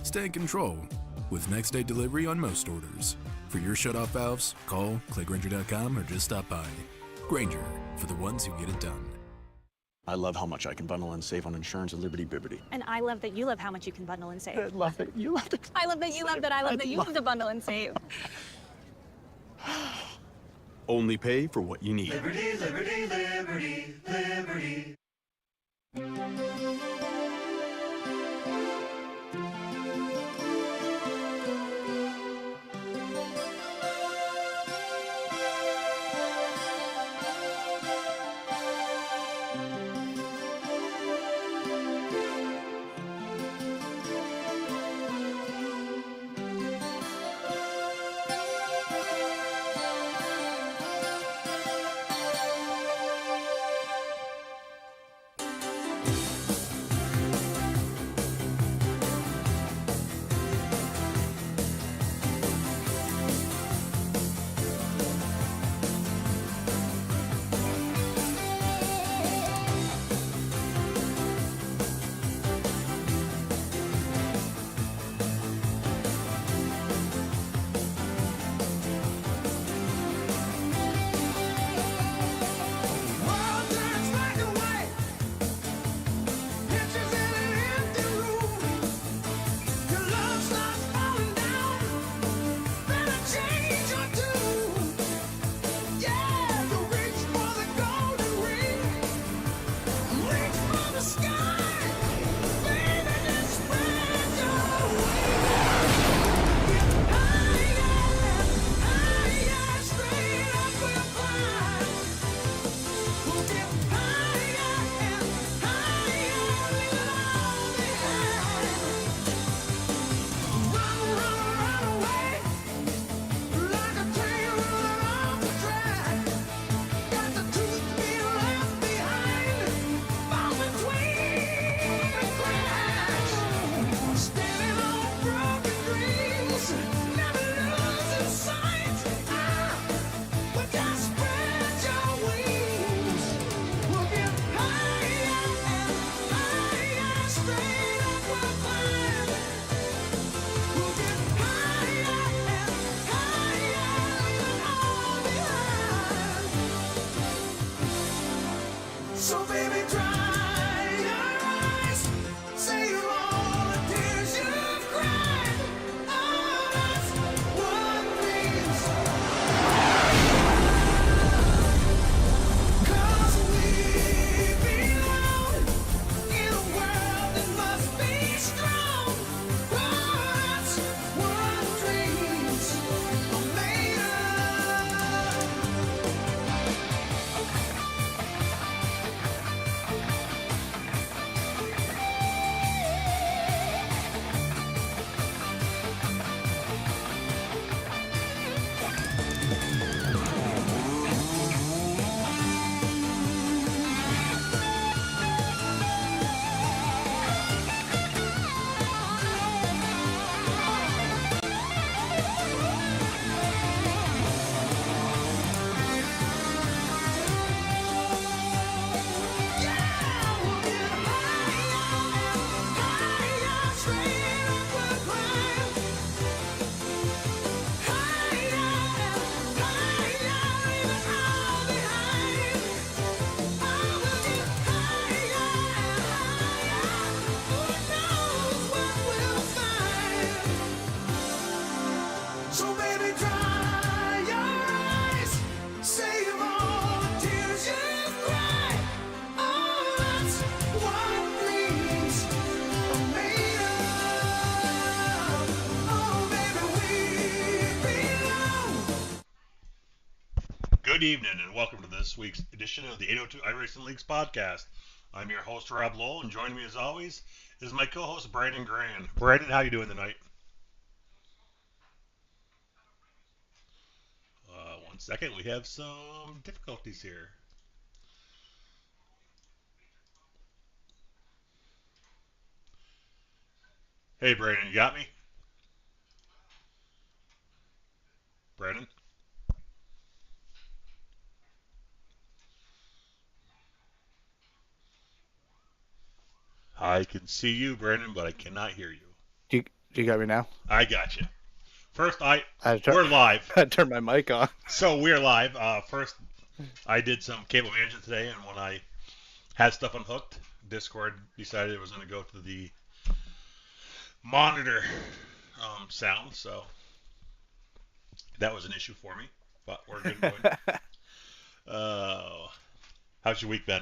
Stay in control with next day delivery on most orders. For your shutoff valves, call, clickgranger.com, or just stop by. Granger, for the ones who get it done. I love how much I can bundle and save on insurance at Liberty Bibbity. And I love that you love how much you can bundle and save. I love it. You love it. I love that you love that I love that you love to bundle and save. Only pay for what you need. Liberty, liberty, liberty, liberty. Good evening and welcome to this week's edition of the 802 Iracing Leagues podcast. I'm your host, Rob Lowell, and joining me as always is my co-host, Brandon Garrand. Brandon, how you doing tonight? One second, we have some difficulties here. Hey, Brandon, you got me? Brandon? I can see you, Brandon, but I cannot hear you. Do Do you got me now? I got you. First, We're live. I turned my mic on. So we're live. First, I did some cable management today, and when I had stuff unhooked, Discord decided it was going to go to the monitor sound, so that was an issue for me. But we're good going. How's your week been?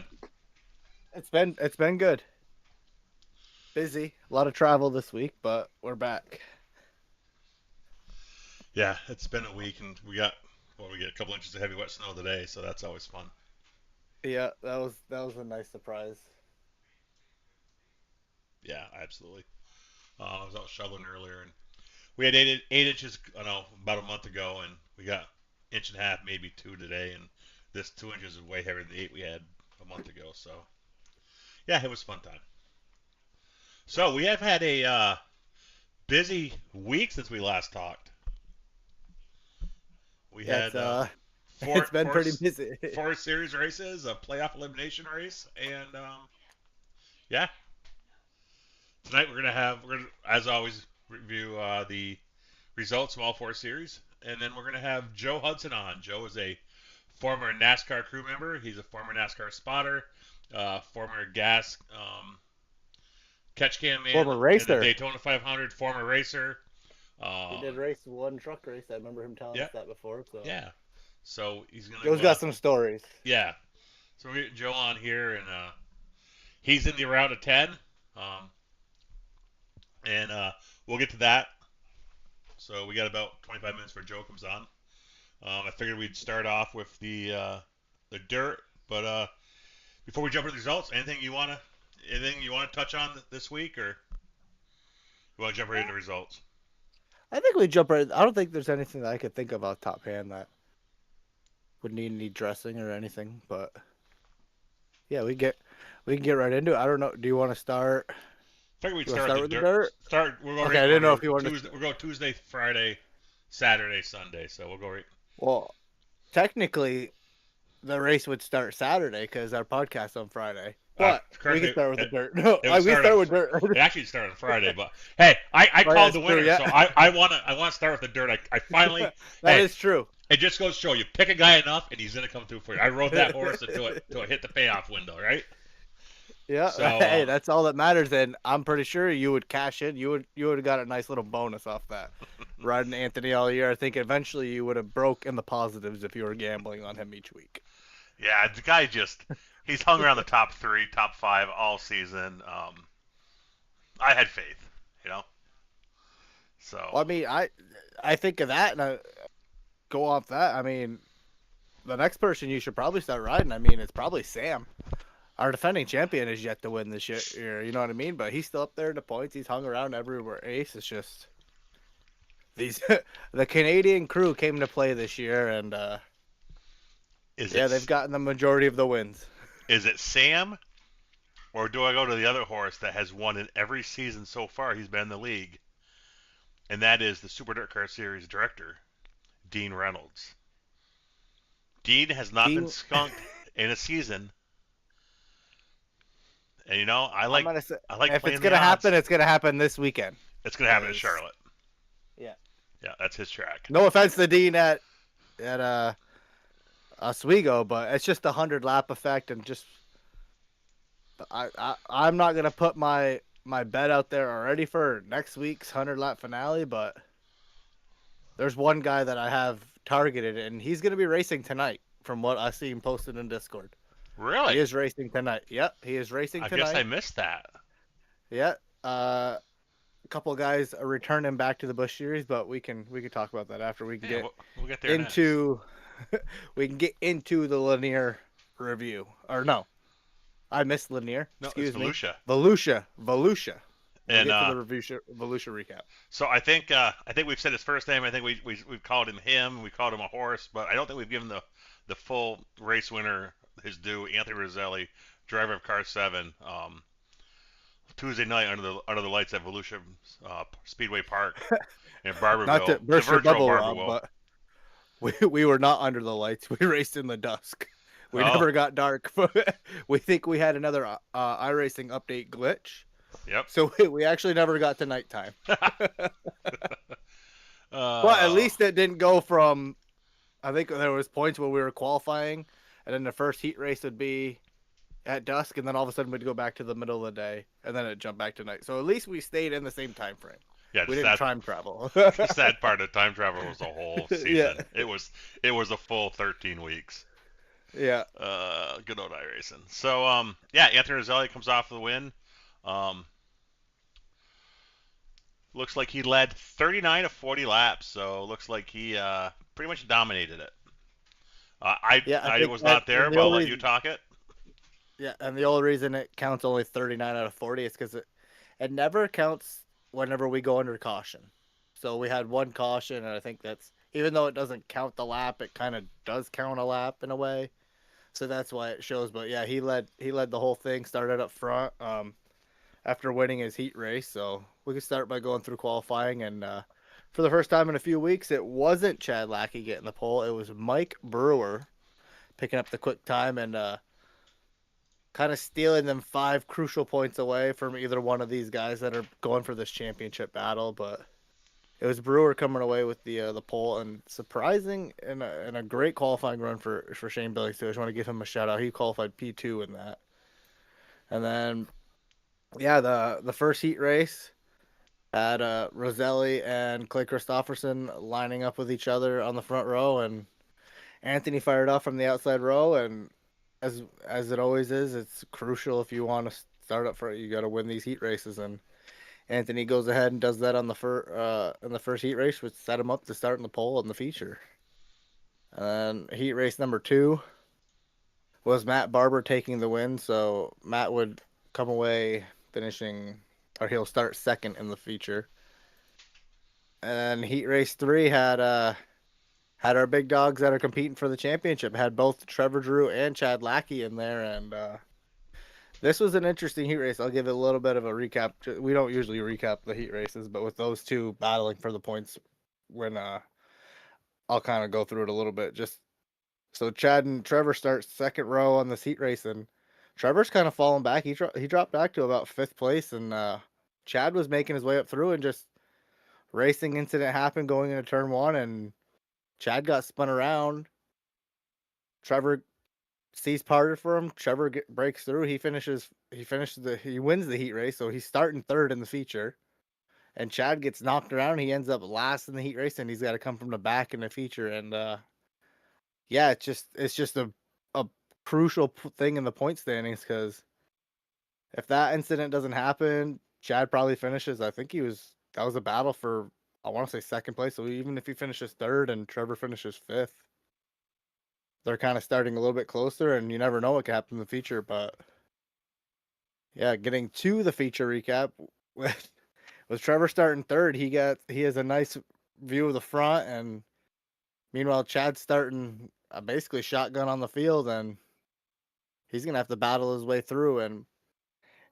It's been good. Busy. A lot of travel this week, but we're back. Yeah, it's been a week, and we get a couple inches of heavy wet snow today, so that's always fun. Yeah, that was a nice surprise. Yeah, absolutely. I was out shoveling earlier, and we had 8 inches, about a month ago, and we got 1.5 inches, maybe 2 today, and this 2 inches is way heavier than the 8 we had a month ago. So, yeah, it was a fun time. So we have had a busy week since we last talked. We had it's been pretty busy. 4 series races, a playoff elimination race, and yeah. Tonight we're gonna as always review the results from all 4 series, and then we're gonna have Joe Hudson on. Joe is a former NASCAR crew member. He's a former NASCAR spotter, former gas catch cam man, former racer, in the Daytona 500, former racer. He did race one truck race. I remember him telling us that before. So yeah, so he's gonna. Joe's got some stories. Yeah, so we get Joe on here, and he's in the round of 10, and we'll get to that. So we got about 25 minutes before Joe comes on. I figured we'd start off with the dirt, but before we jump into the results, anything you wanna touch on this week, or you want to jump right into the results? I think we jump right. I don't think there's anything that I could think of off top hand that would need any dressing or anything. But yeah, we can get right into it. I don't know. Do you want to start? I figured we'd start with the dirt. We're going okay, I didn't know if you wanted. We'll go Tuesday, Friday, Saturday, Sunday. So we'll go right. Well, technically, the race would start Saturday because our podcast's on Friday. But we can start with the dirt. No, we start with dirt. It actually started on Friday, but hey, I called the winner, so I want to start with the dirt. I finally. That is true. It just goes to show you, pick a guy enough, and heuld come through for you. I rode that horse until it hit the payoff window, right? Yeah. So, hey, that's all that matters, and I'm pretty sure you would cash in. You would have got a nice little bonus off that. Riding Anthony all year, I think eventually you would have broke in the positives if you were gambling on him each week. Yeah, the guy he's hung around the top 3, top 5 all season. I had faith, So well, I mean, I think of that, and I go off that. I mean, the next person you should probably start riding. I mean, it's probably Sam. Our defending champion is yet to win this year. You know what I mean? But he's still up there in the points. He's hung around everywhere. Ace. It's just the Canadian crew came to play this year, and they've gotten the majority of the wins. Is it Sam, or do I go to the other horse that has won in every season so far he's been in the league? And that is the Super Dirt Car Series director, Dean Reynolds. Dean has not been skunked in a season. And I like if it's gonna happen, it's gonna happen this weekend. It's gonna happen in Charlotte. Yeah. Yeah, that's his track. No offense to Dean at Oswego, but it's just the 100-lap effect, and just I'm not gonna put my bet out there already for next week's 100-lap finale, but there's one guy that I have targeted, and he's gonna be racing tonight, from what I see him posted in Discord. Really? He is racing tonight. Yep, he is racing tonight. I guess I missed that. Yeah. A couple of guys are returning back to the Busch Series, but we can talk about that after. We can we'll get there into we can get into the Lanier review. Or no, I missed Lanier. No, excuse me. Volusia. Volusia. And get to the Volusia recap. So I think we've said his first name. I think we've called him. We called him a horse, but I don't think we've given the full race winner his due. Anthony Roselli, driver of Car 7. Tuesday night under the lights at Volusia Speedway Park in Barberville. Not to burst your bubble, Rob, but we were not under the lights. We raced in the dusk. We never got dark. We think we had another iRacing update glitch. Yep. So we actually never got to nighttime. But at Uh, least it didn't go from. I think there was points where we were qualifying, and then the first heat race would be at dusk, and then all of a sudden we'd go back to the middle of the day, and then it'd jump back to night. So at least we stayed in the same time frame. yeah, We just didn't that, time travel. the sad part of time travel was the whole season. Yeah. It was a full 13 weeks. Yeah. Good old iRacing. So, yeah, Anthony Rizzelli comes off the win. Looks like he led 39 of 40 laps, so looks like he pretty much dominated it. I think was that- not there, and the but I'll only let you talk it. Yeah, and the only reason it counts only 39 out of 40 is because it never counts whenever we go under caution. So we had one caution, and I think that's, even though it doesn't count the lap, it kind of does count a lap in a way. So that's why it shows. But yeah, he led the whole thing, started up front after winning his heat race. So we could start by going through qualifying, and for the first time in a few weeks, it wasn't Chad Lackey getting the pole. It was Mike Brewer picking up the quick time and kind of stealing them 5 crucial points away from either one of these guys that are going for this championship battle. But it was Brewer coming away with the pole, and surprising and a great qualifying run for Shane Billings too. I just want to give him a shout out. He qualified P2 in that. And then, yeah, the first heat race had Roselli and Clay Christopherson lining up with each other on the front row, and Anthony fired off from the outside row, and as it always is, it's crucial if you want to start up front. You got to win these heat races, and Anthony goes ahead and does that on the first heat race, which set him up to start in the pole in the feature. And heat race number 2 was Matt Barber taking the win, so Matt would come away finishing, or he'll start second in the feature. And heat race 3 had our big dogs that are competing for the championship. Had both Trevor Drew and Chad Lackey in there, and this was an interesting heat race. I'll give it a little bit of a recap. We don't usually recap the heat races, but with those two battling for the points, when I'll kind of go through it a little bit. Just so Chad and Trevor start second row on this heat race, and Trevor's kind of falling back. He dropped back to about 5th place, and Chad was making his way up through, and just racing incident happened going into turn 1, and Chad got spun around. Trevor sees parted for him. Trevor breaks through. He wins the heat race, so he's starting 3rd in the feature. And Chad gets knocked around. He ends up last in the heat race, and he's got to come from the back in the feature. And yeah, it's just a crucial thing in the point standings, because if that incident doesn't happen, Chad probably finishes. I think that was a battle for, I want to say, 2nd place. So even if he finishes 3rd and Trevor finishes 5th, they're kind of starting a little bit closer, and you never know what could happen in the feature. But yeah, getting to the feature recap with Trevor starting 3rd, he has a nice view of the front, and meanwhile Chad's starting basically shotgun on the field, and he's gonna have to battle his way through. And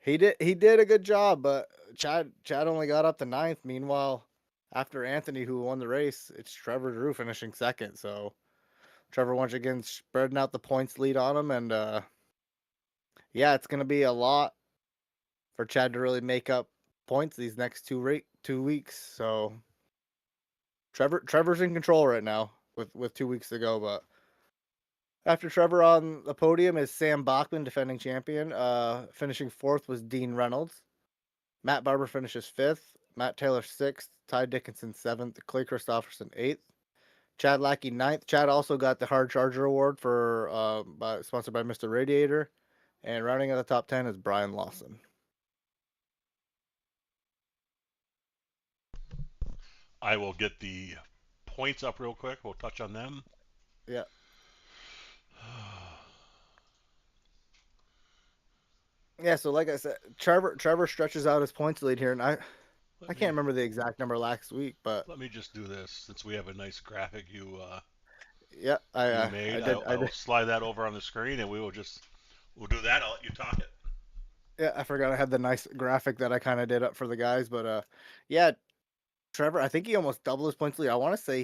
he did a good job, but Chad only got up to 9th. Meanwhile, after Anthony, who won the race, it's Trevor Drew finishing 2nd. So Trevor once again spreading out the points lead on him, and yeah, it's gonna be a lot for Chad to really make up points these next 2 weeks. So Trevor's in control right now with 2 weeks to go. But after Trevor on the podium is Sam Bachman, defending champion. Finishing 4th was Dean Reynolds. Matt Barber finishes 5th. Matt Taylor 6th. Ty Dickinson 7th. Clay Christopherson 8th. Chad Lackey 9th. Chad also got the Hard Charger Award for sponsored by Mr. Radiator. And rounding out the top 10 is Brian Lawson. I will get the points up real quick. We'll touch on them. Yeah. Yeah, so like I said, Trevor stretches out his points lead here, and I can't remember the exact number last week, but Let me just do this, since we have a nice graphic you yeah, you made. I will slide that over on the screen, and we'll do that. I'll let you talk it. Yeah, I forgot I had the nice graphic that I kind of did up for the guys, but yeah, Trevor, I think he almost doubled his points lead. I want to say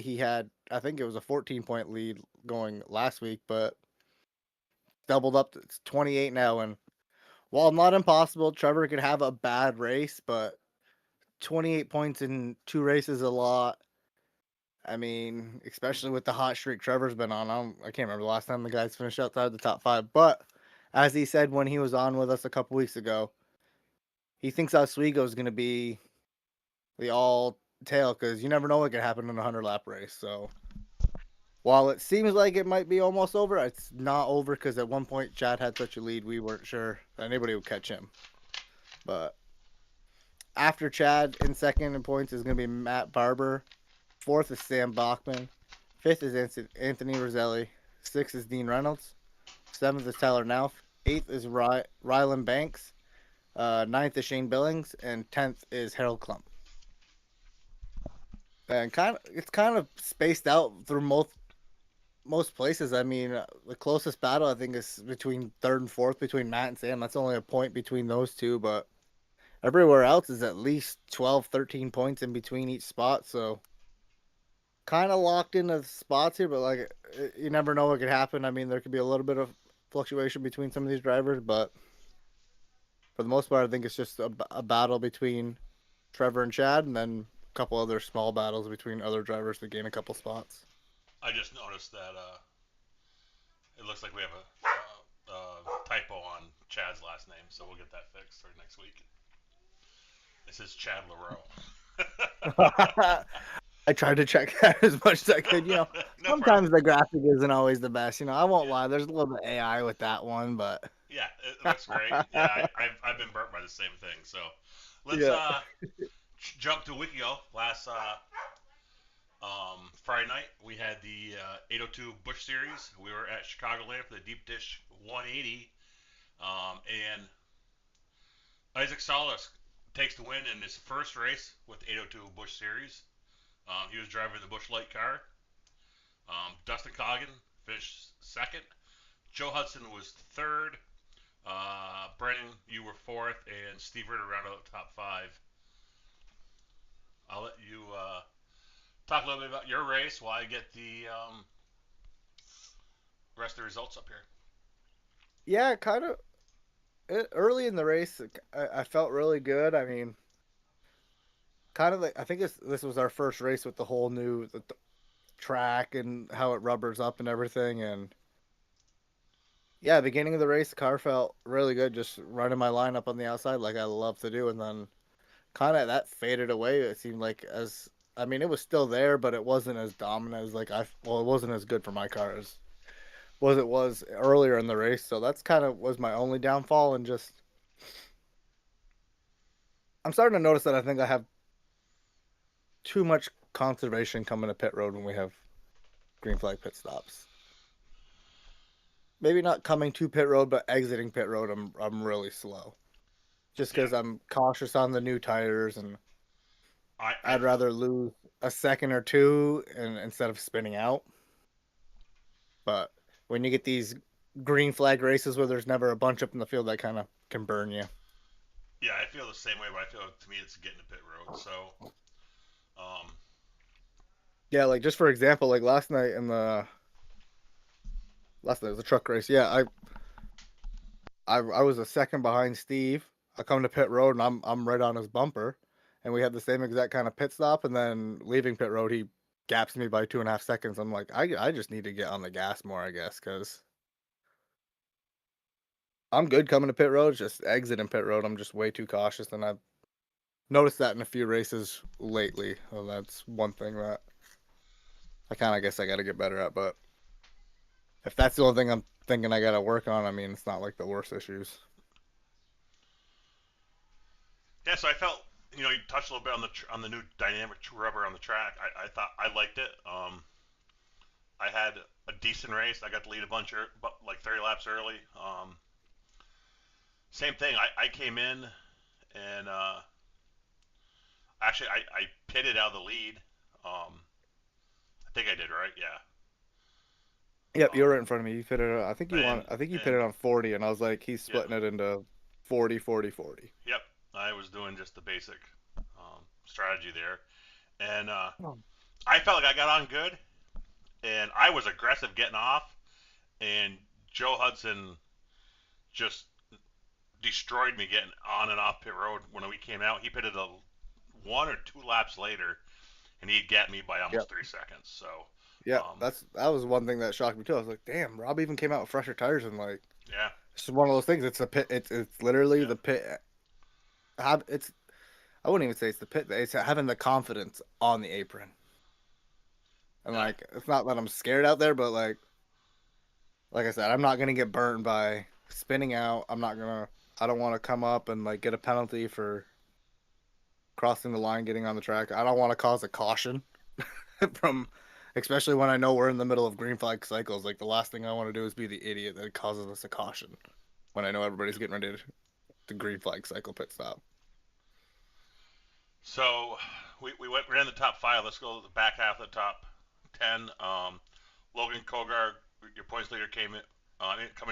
I think it was a 14-point lead going last week, but doubled up to 28 now. And while not impossible, Trevor could have a bad race, but 28 points in 2 races is a lot. I mean, especially with the hot streak Trevor's been on. I can't remember the last time the guys finished outside the top 5. But as he said when he was on with us a couple weeks ago, he thinks Oswego is going to be the all tail because you never know what could happen in a 100-lap race. So while it seems like it might be almost over, it's not over because at one point Chad had such a lead we weren't sure anybody would catch him. But after Chad in second in points is going to be Matt Barber. 4th is Sam Bachman. 5th is Anthony Roselli. 6th is Dean Reynolds. 7th is Tyler Nauf. 8th is Rylan Banks. 9th is Shane Billings. And 10th is Harold Klump. And it's kind of spaced out through most places. I mean, the closest battle I think is between 3rd and 4th between Matt and Sam. That's only a point between those two, but everywhere else is at least 12, 13 points in between each spot. So kind of locked into spots here, but like you never know what could happen. I mean, there could be a little bit of fluctuation between some of these drivers, but for the most part, I think it's just a battle between Trevor and Chad, and then a couple other small battles between other drivers to gain a couple spots. I just noticed that it looks like we have a typo on Chad's last name, so we'll get that fixed for next week. This is Chad LaRoe. I tried to check that as much as I could. No sometimes problem. the graphic isn't always the best. I won't lie. There's a little bit of AI with that one, but Yeah, it looks great. Yeah, I've been burnt by the same thing. So let's jump to a week ago. Last Friday night, we had the 802 Busch Series. We were at Chicagoland for the Deep Dish 180, and Isaac Salas takes the win in his first race with the 802 Busch Series. He was driving the Busch Light car. Dustin Coggin finished second. Joe Hudson was third. Brennan, you were fourth, and Steve Ritter rounded out the top 5. I'll let you talk a little bit about your race while I get the rest of the results up here. Yeah, kind of early in the race, I felt really good. I mean, kind of like I think this was our first race with the whole new the track and how it rubbers up and everything. And yeah, beginning of the race, the car felt really good, just running my lineup on the outside like I love to do. And then kind of that faded away. It seemed like I mean, it was still there, but it wasn't as dominant as it wasn't as good for my car as it was earlier in the race. So that's kind of was my only downfall. And just I'm starting to notice that I think I have too much conservation coming to pit road when we have green flag pit stops. Maybe not coming to pit road, but exiting pit road, I'm really slow. Just because I'm cautious on the new tires, and I'd rather lose a second or two instead of spinning out. But when you get these green flag races where there's never a bunch up in the field, that kind of can burn you. Yeah, I feel the same way, but I feel to me it's getting to pit road. So, yeah, like just for example, like last night was a truck race. Yeah, I was a second behind Steve. I come to pit road and I'm right on his bumper, and we had the same exact kind of pit stop. And then leaving pit road, he gaps me by 2.5 seconds. I'm like, I just need to get on the gas more, I guess, because I'm good coming to pit road. Just exiting pit road, I'm just way too cautious, and I've noticed that in a few races lately. Well, that's one thing that I kind of guess I got to get better at. But if that's the only thing I'm thinking I got to work on, I mean, it's not like the worst issues. yeah, so I felt you touched a little bit on the new dynamic rubber on the track. I thought I liked it. I had a decent race. I got to lead a bunch like 30 laps early. Same thing. I came in and actually I pitted out of the lead. I think I did right. Yeah. Yep, you were right in front of me. You pitted. I think you pitted on 40, and I was like, he's splitting it into 40, 40, 40. Yep, I was doing just the basic strategy there, and I felt like I got on good, and I was aggressive getting off, and Joe Hudson just destroyed me getting on and off pit road when we came out. He pitted 1 or 2 laps later, and he'd get me by almost 3 seconds. So Yeah, that was one thing that shocked me too. I was like, damn, Rob even came out with fresher tires and like yeah, it's just one of those things. It's a pit. It's literally the pit. It's I wouldn't even say it's the pit. It's having the confidence on the apron. And like it's not that I'm scared out there, but like I said, I'm not gonna get burned by spinning out. I don't want to come up and like get a penalty for crossing the line, getting on the track. I don't want to cause a caution from, especially when I know we're in the middle of green flag cycles. Like the last thing I want to do is be the idiot that causes us a caution when I know everybody's getting ready to green flag cycle pit stop. So we ran the top 5. Let's go to the back half of the top 10. Logan Kogar, your points leader, coming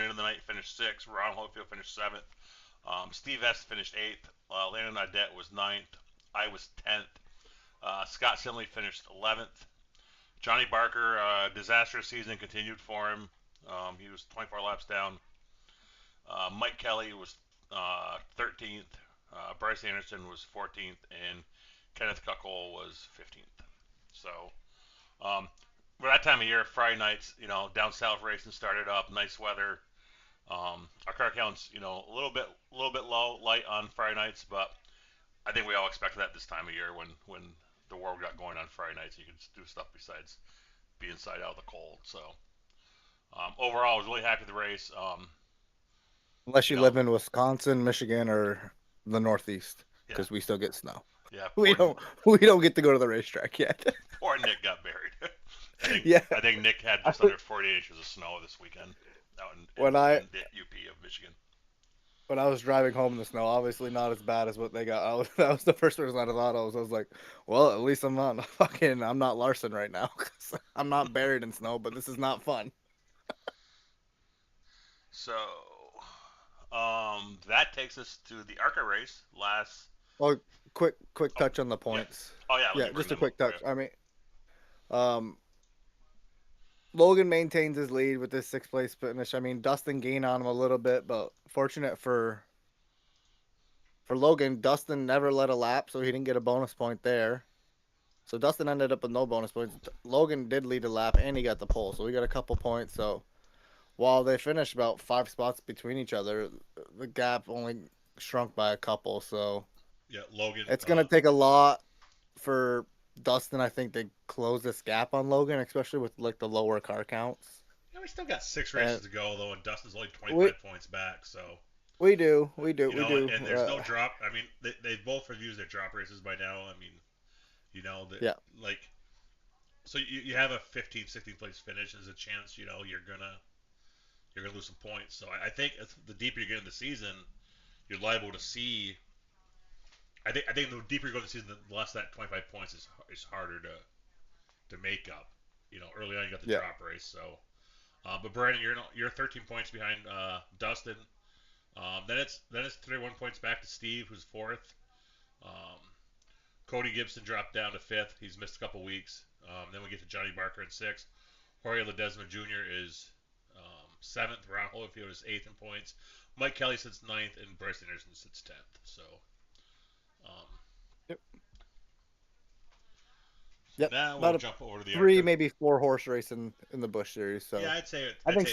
into the night, finished 6th. Ron Holyfield finished 7th. Steve S finished 8th. Landon Audette was 9th. I was 10th. Scott Simley finished 11th. Johnny Barker, disastrous season continued for him. He was 24 laps down. Mike Kelly was 13th. Bryce Anderson was 14th, and Kenneth Kuckel was 15th. So, for that time of year, Friday nights, down south racing started up, nice weather. Our car count's, a little bit light on Friday nights, but I think we all expected that this time of year when the world got going on Friday nights. You could do stuff besides be inside out of the cold. So, overall, I was really happy with the race. Unless you live in Wisconsin, Michigan, or the Northeast, because we still get snow. Yeah, we don't get to go to the racetrack yet. Poor Nick got buried. I think Nick had just under 40 inches of snow this weekend out in the UP of Michigan. When I was driving home in the snow, obviously not as bad as what they got. That was the first person I thought of. I was like, well, at least I'm not Larson right now. Cause I'm not buried in snow, but this is not fun. So, that takes us to the ARCA race Well, quick touch on the points. Yeah, just a quick touch. I mean, Logan maintains his lead with this 6th place finish. I mean, Dustin gained on him a little bit, but fortunate for Logan, Dustin never led a lap, so he didn't get a bonus point there. So Dustin ended up with no bonus points. Logan did lead a lap, and he got the pole, so we got a couple points. So while they finished about 5 spots between each other, the gap only shrunk by a couple. So yeah, Logan. It's gonna take a lot for Dustin, I think, to close this gap on Logan, especially with like the lower car counts. Yeah, we still got 6 races to go though, and Dustin's only 25 points back. So we do. And there's no drop. I mean, they both have used their drop races by now. I mean, like, so you have a 15th, 16th place finish. There's a chance, you're gonna lose some points. So I think the deeper you get in the season, you're liable to see. I think the deeper you go in the season, the less that 25 points is harder to make up. Early on you got the drop race. So, but Brandon, you're 13 points behind Dustin. Then it's 31 points back to Steve, who's 4th. Cody Gibson dropped down to 5th. He's missed a couple weeks. Then we get to Johnny Barker in 6th. Jorge Ledesma Jr. is 7th. Ron Holyfield is 8th in points. Mike Kelly sits 9th, and Bryce Anderson sits 10th. So, Yep. Now we'll jump over to the 3, maybe 4 horse race in the Busch Series. So yeah, I'd say I don't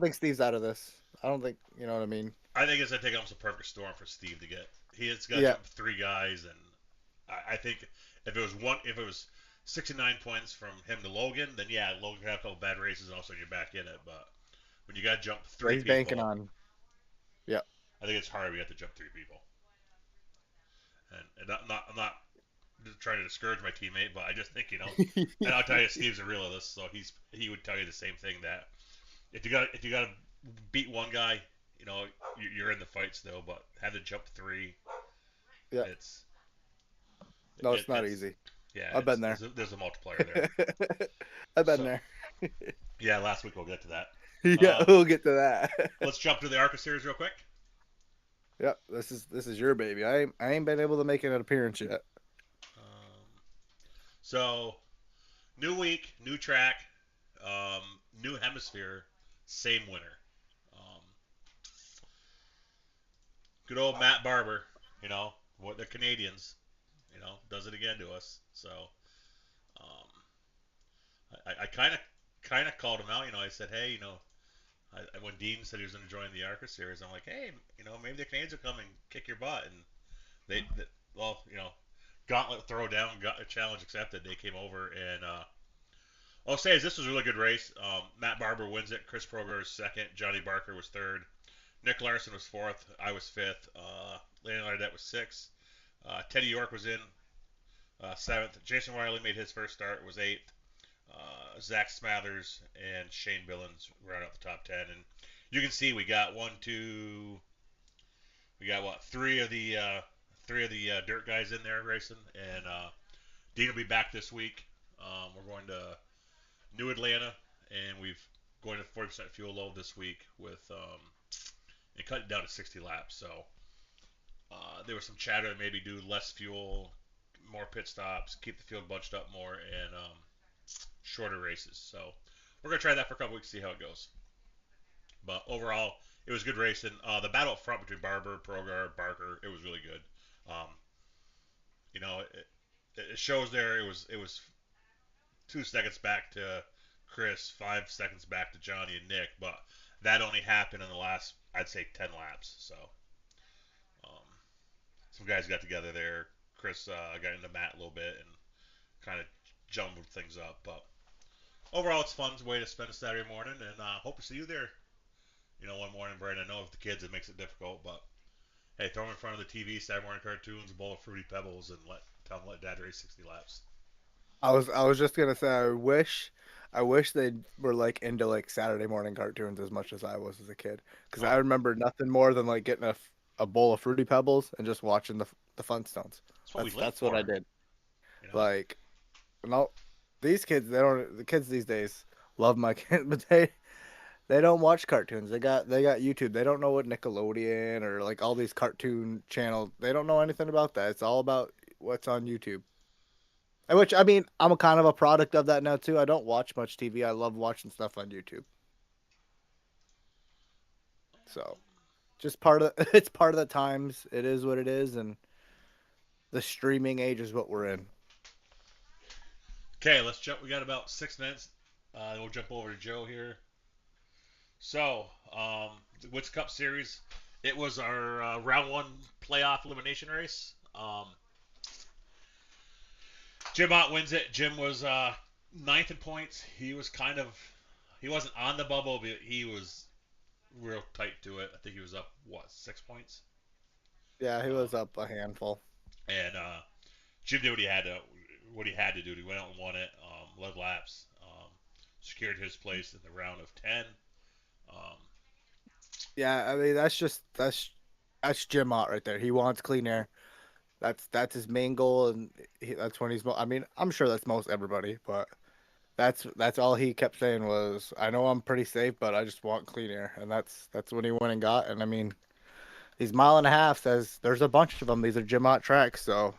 think Steve's out of this. I don't think, you know what I mean. I think it's gonna take almost a perfect storm for Steve to get. He's got to jump 3 guys, and I think if it was 69 points from him to Logan, then yeah, Logan could have a couple bad races, and all of a sudden you're back in it. But when you got to jump 3 people, banking on. Yeah. I think it's hard. We have to jump 3 people, and I'm not trying to discourage my teammate, but I just think and I'll tell you, Steve's a realist, so he would tell you the same thing, that if you got to beat one guy, you're in the fight still, but have to jump 3. Yeah. It's not easy. Yeah, I've been there. There's a multiplier there. I've been there. Yeah, last week we'll get to that. Yeah, we'll get to that. Let's jump to the ARCA Series real quick. Yep, this is your baby. I ain't been able to make an appearance yet. So, new week, new track, new hemisphere, same winner. Good old Matt Barber, you know, what the Canadians, does it again to us. So um, I kind of called him out. I said, hey, when Dean said he was going to join the ARCA series, I'm like, hey, maybe the Canadians will come and kick your butt, and they well, gauntlet throw down, got a challenge accepted. They came over and I'll say is this was a really good race. Matt Barber wins it. Chris Proger was second. Johnny Barker was third. Nick Larson was fourth. I was fifth. Landon Lardette was sixth. Teddy York was in seventh. Jason Riley made his first start, was eighth. Zach Smathers and Shane Billings round out the top 10. And you can see we got we got what, three of the dirt guys in there racing. And Dean will be back this week. We're going to New Atlanta, and we've going to 40% fuel load this week with and cut it down to 60 laps. So there was some chatter that maybe do less fuel, more pit stops, keep the field bunched up more, and shorter races. So we're gonna try that for a couple weeks, see how it goes. But overall, it was good racing. The battle up front between Barber, Progar, Barker, it was really good. Um, it shows there. It was 2 seconds back to Chris, 5 seconds back to Johnny and Nick, but that only happened in the last, I'd say, 10 laps. So um, some guys got together there. Chris got into Matt a little bit and kind of jumbled things up. But overall, it's a fun way to spend a Saturday morning, and hope to see you there. One morning, Brandon. I know with the kids it makes it difficult, but hey, throw them in front of the TV, Saturday morning cartoons, a bowl of Fruity Pebbles, and let Dad race 60 laps. I was just gonna say I wish they were like into like Saturday morning cartoons as much as I was as a kid, because I Oh, remember nothing more than like getting a bowl of Fruity Pebbles and just watching the Flintstones. that's what we That's live that's what I for. did. You know. Like, no, these kids, the kids these days love my kids, but they don't watch cartoons. They got YouTube. They don't know what Nickelodeon or like all these cartoon channels. They don't know anything about that. It's all about what's on YouTube. Which, I mean, I'm a kind of a product of that now too. I don't watch much TV. I love watching stuff on YouTube. So, just part of it's part of the times. It is what it is, and the streaming age is what we're in. Okay, let's jump. We got about 6 minutes. We'll jump over to Joe here. So, the Winston Cup Series. It was our round one playoff elimination race. Jim Ott wins it. Jim was ninth in points. He wasn't on the bubble, but he was real tight to it. I think he was up, what, 6 points? Yeah, he Um, was up a handful. and Jim did what he had to do. He went out and won it, led laps, secured his place in the round of 10. Um, Yeah, I mean that's Jim Ott right there. He wants clean air. That's his main goal, and that's when he's. I mean, I'm sure that's most everybody, but that's all he kept saying was, "I know I'm pretty safe, but I just want clean air," and that's what he went and got. And I mean, these mile and a half says there's a bunch of them. These are Jim Ott tracks, so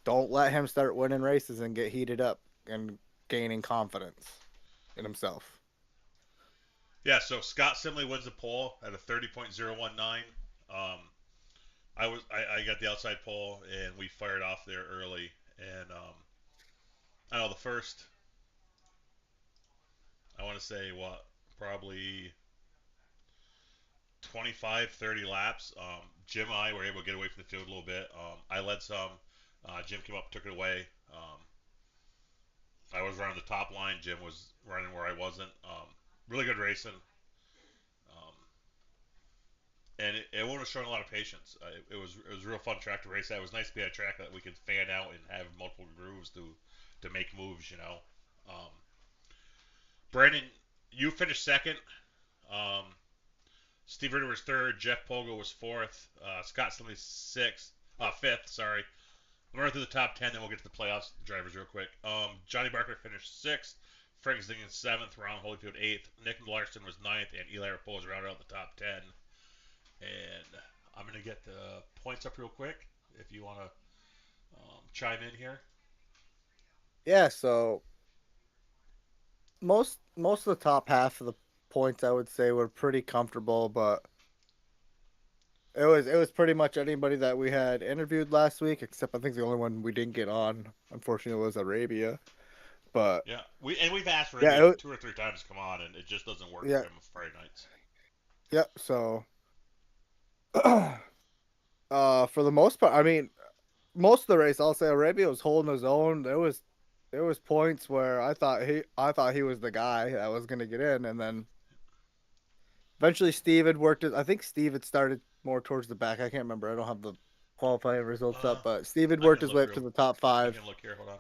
don't let him start winning races and get heated up and gaining confidence in himself. yeah, so Scott Simley wins the pole at a 30.019. Um, I got the outside pole and we fired off there early and I know the first I want to say what probably 25 30 laps. Jim and I were able to get away from the field a little bit. I led some. Jim came up, took it away. I was running the top line. Jim was running where I wasn't. Really good racing. Um, and it was showing a lot of patience. It was a real fun track to race at. It was nice to be at a track that we could fan out and have multiple grooves to make moves. Brandon, you finished second. Um, Steve Ritter was third. Jeff Pogo was fourth. Scott Slimley fifth. Sorry. I'm going to through the top 10, then we'll get to the playoffs drivers real quick. Johnny Barker finished sixth. Frank Zingen seventh. Ron Holyfield eighth. Nick Larson was ninth, and Eli Rapola was rounded out the top 10. And I'm going to get the points up real quick if you want to chime in here. Yeah, so most of the top half of the points I would say were pretty comfortable, but It was pretty much anybody that we had interviewed last week, except I think the only one we didn't get on, unfortunately, was Arabia. But Yeah, we've asked for yeah, maybe 2 or 3 times to come on, and it just doesn't work yeah, for him Friday nights. yeah. So, for the most part, I mean, most of the race, I'll say Arabia was holding his own. There was points where I thought he was the guy that was gonna get in, and then eventually Steve had worked it. I think Steve had started more towards the back. I can't remember. I don't have the qualifying results up, but Steve had I worked can his look way up to real- the top I 5. can look here. Hold on.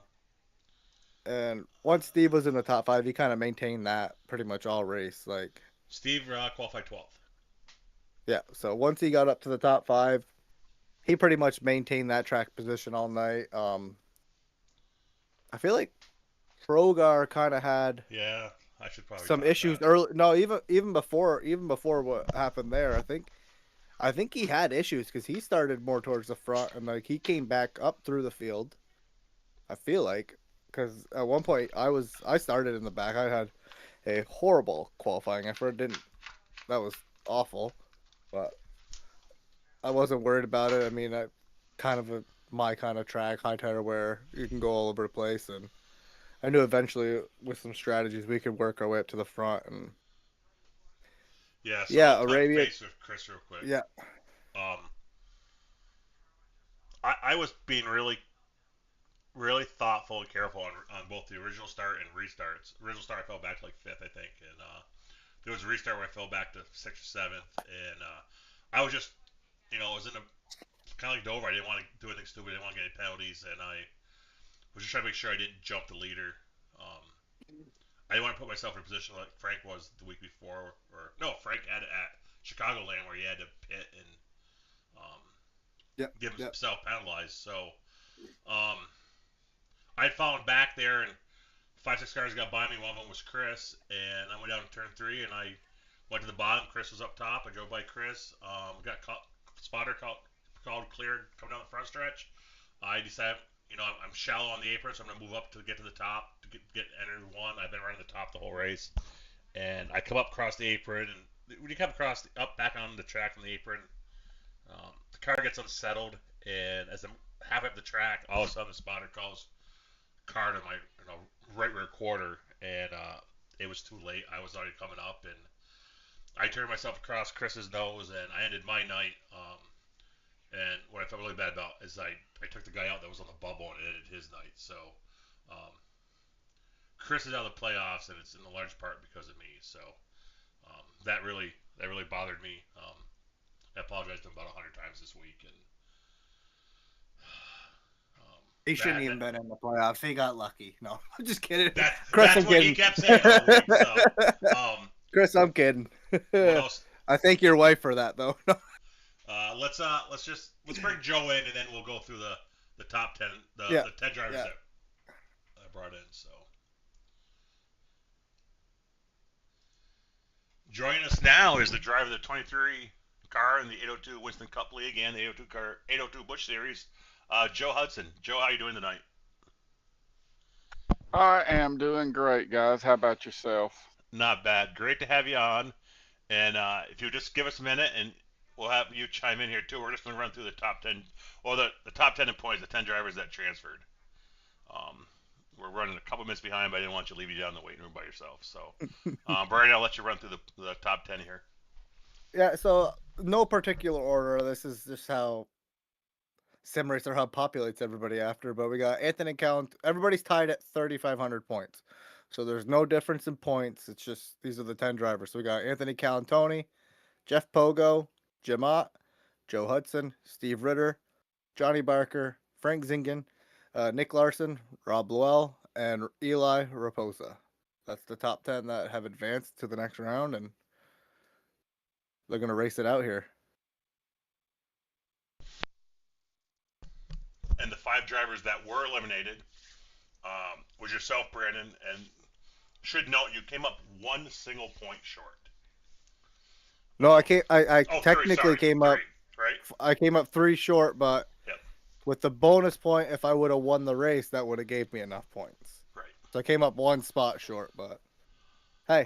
And once Steve was in the top 5, he kind of maintained that pretty much all race. Like, Steve qualified 12th. yeah. So once he got up to the top 5, he pretty much maintained that track position all night. I feel like Frogar kind of had Yeah, I should probably some talk issues that. early. No, even before what happened there, I think he had issues because he started more towards the front and like he came back up through the field. I feel like because at one point I started in the back. I had a horrible qualifying effort. That was awful, but I wasn't worried about it. I mean, my kind of track, high tire where you can go all over the place, and I knew eventually with some strategies we could work our way up to the front. And Yeah, so yeah, I'll touch Arabia. base with Chris real quick. Yeah, Um, I was being really, really thoughtful and careful on both the original start and restarts. Original start I fell back to like 5th, I think, and there was a restart where I fell back to 6th or 7th, and I was just, I was in a kind of like Dover. I didn't want to do anything stupid. I didn't want to get any penalties, and I was just trying to make sure I didn't jump the leader. Um, I didn't want to put myself in a position like Frank was the week before, or no, Frank had it at Chicagoland where he had to pit and um, yep, get yep. himself penalized. So um, I'd fallen back there, and 5, 6 cars got by me. One of them was Chris, and I went down to turn 3, and I went to the bottom. Chris was up top. I drove by Chris. Got spotter called clear coming down the front stretch. I decided, I'm shallow on the apron, so I'm gonna move up to get to the top to get enter 1. I've been running the top the whole race, and I come up across the apron, and when you come across up back on the track from the apron, the car gets unsettled, and as I'm halfway up the track, all of a sudden the spotter calls car to my right rear quarter, and it was too late. I was already coming up, and I turned myself across Chris's nose, and I ended my night. And what I felt really bad about is I took the guy out that was on the bubble and it ended his night. So um, Chris is out of the playoffs, and it's in a large part because of me. So that really bothered me. I apologized to him about 100 times this week, and He shouldn't even been in the playoffs. He got lucky. No, I'm just kidding. That's what he kept saying all week. So, Chris, I'm kidding. what else? I thank your wife for that, though. Let's bring Joe in, and then we'll go through the top 10, the 10 drivers that I brought in. So joining us now is the driver of the 23 car in the 802 Winston Cup League and the 802 Busch Series, Joe Hudson. Joe, how are you doing tonight? I am doing great, guys. How about yourself? Not bad. Great to have you on. And if you just give us a minute, and we'll have you chime in here too. We're just going to run through the top 10, well, the top 10 in points, the 10 drivers that transferred. We're running a couple minutes behind, but I didn't want you to leave you down in the waiting room by yourself. So, Brian, I'll let you run through the top 10 here. Yeah, so no particular order. This is just how Sim Racer Hub populates everybody after. But we got Anthony Count. Everybody's tied at 3,500 points. So there's no difference in points. It's just these are the 10 drivers. So we got Anthony Callantoni, Jeff Pogo, Jim Ott, Joe Hudson, Steve Ritter, Johnny Barker, Frank Zingen, Nick Larson, Rob Lowell, and Eli Raposa. That's the top 10 that have advanced to the next round, and they're going to race it out here. And the 5 drivers that were eliminated was yourself, Brandon, and should note you came up 1 single point short. No, I technically 3, came up. 3, right? I came up 3 short, but with the bonus point, if I would have won the race, that would have gave me enough points. Right. So I came up 1 spot short, but hey,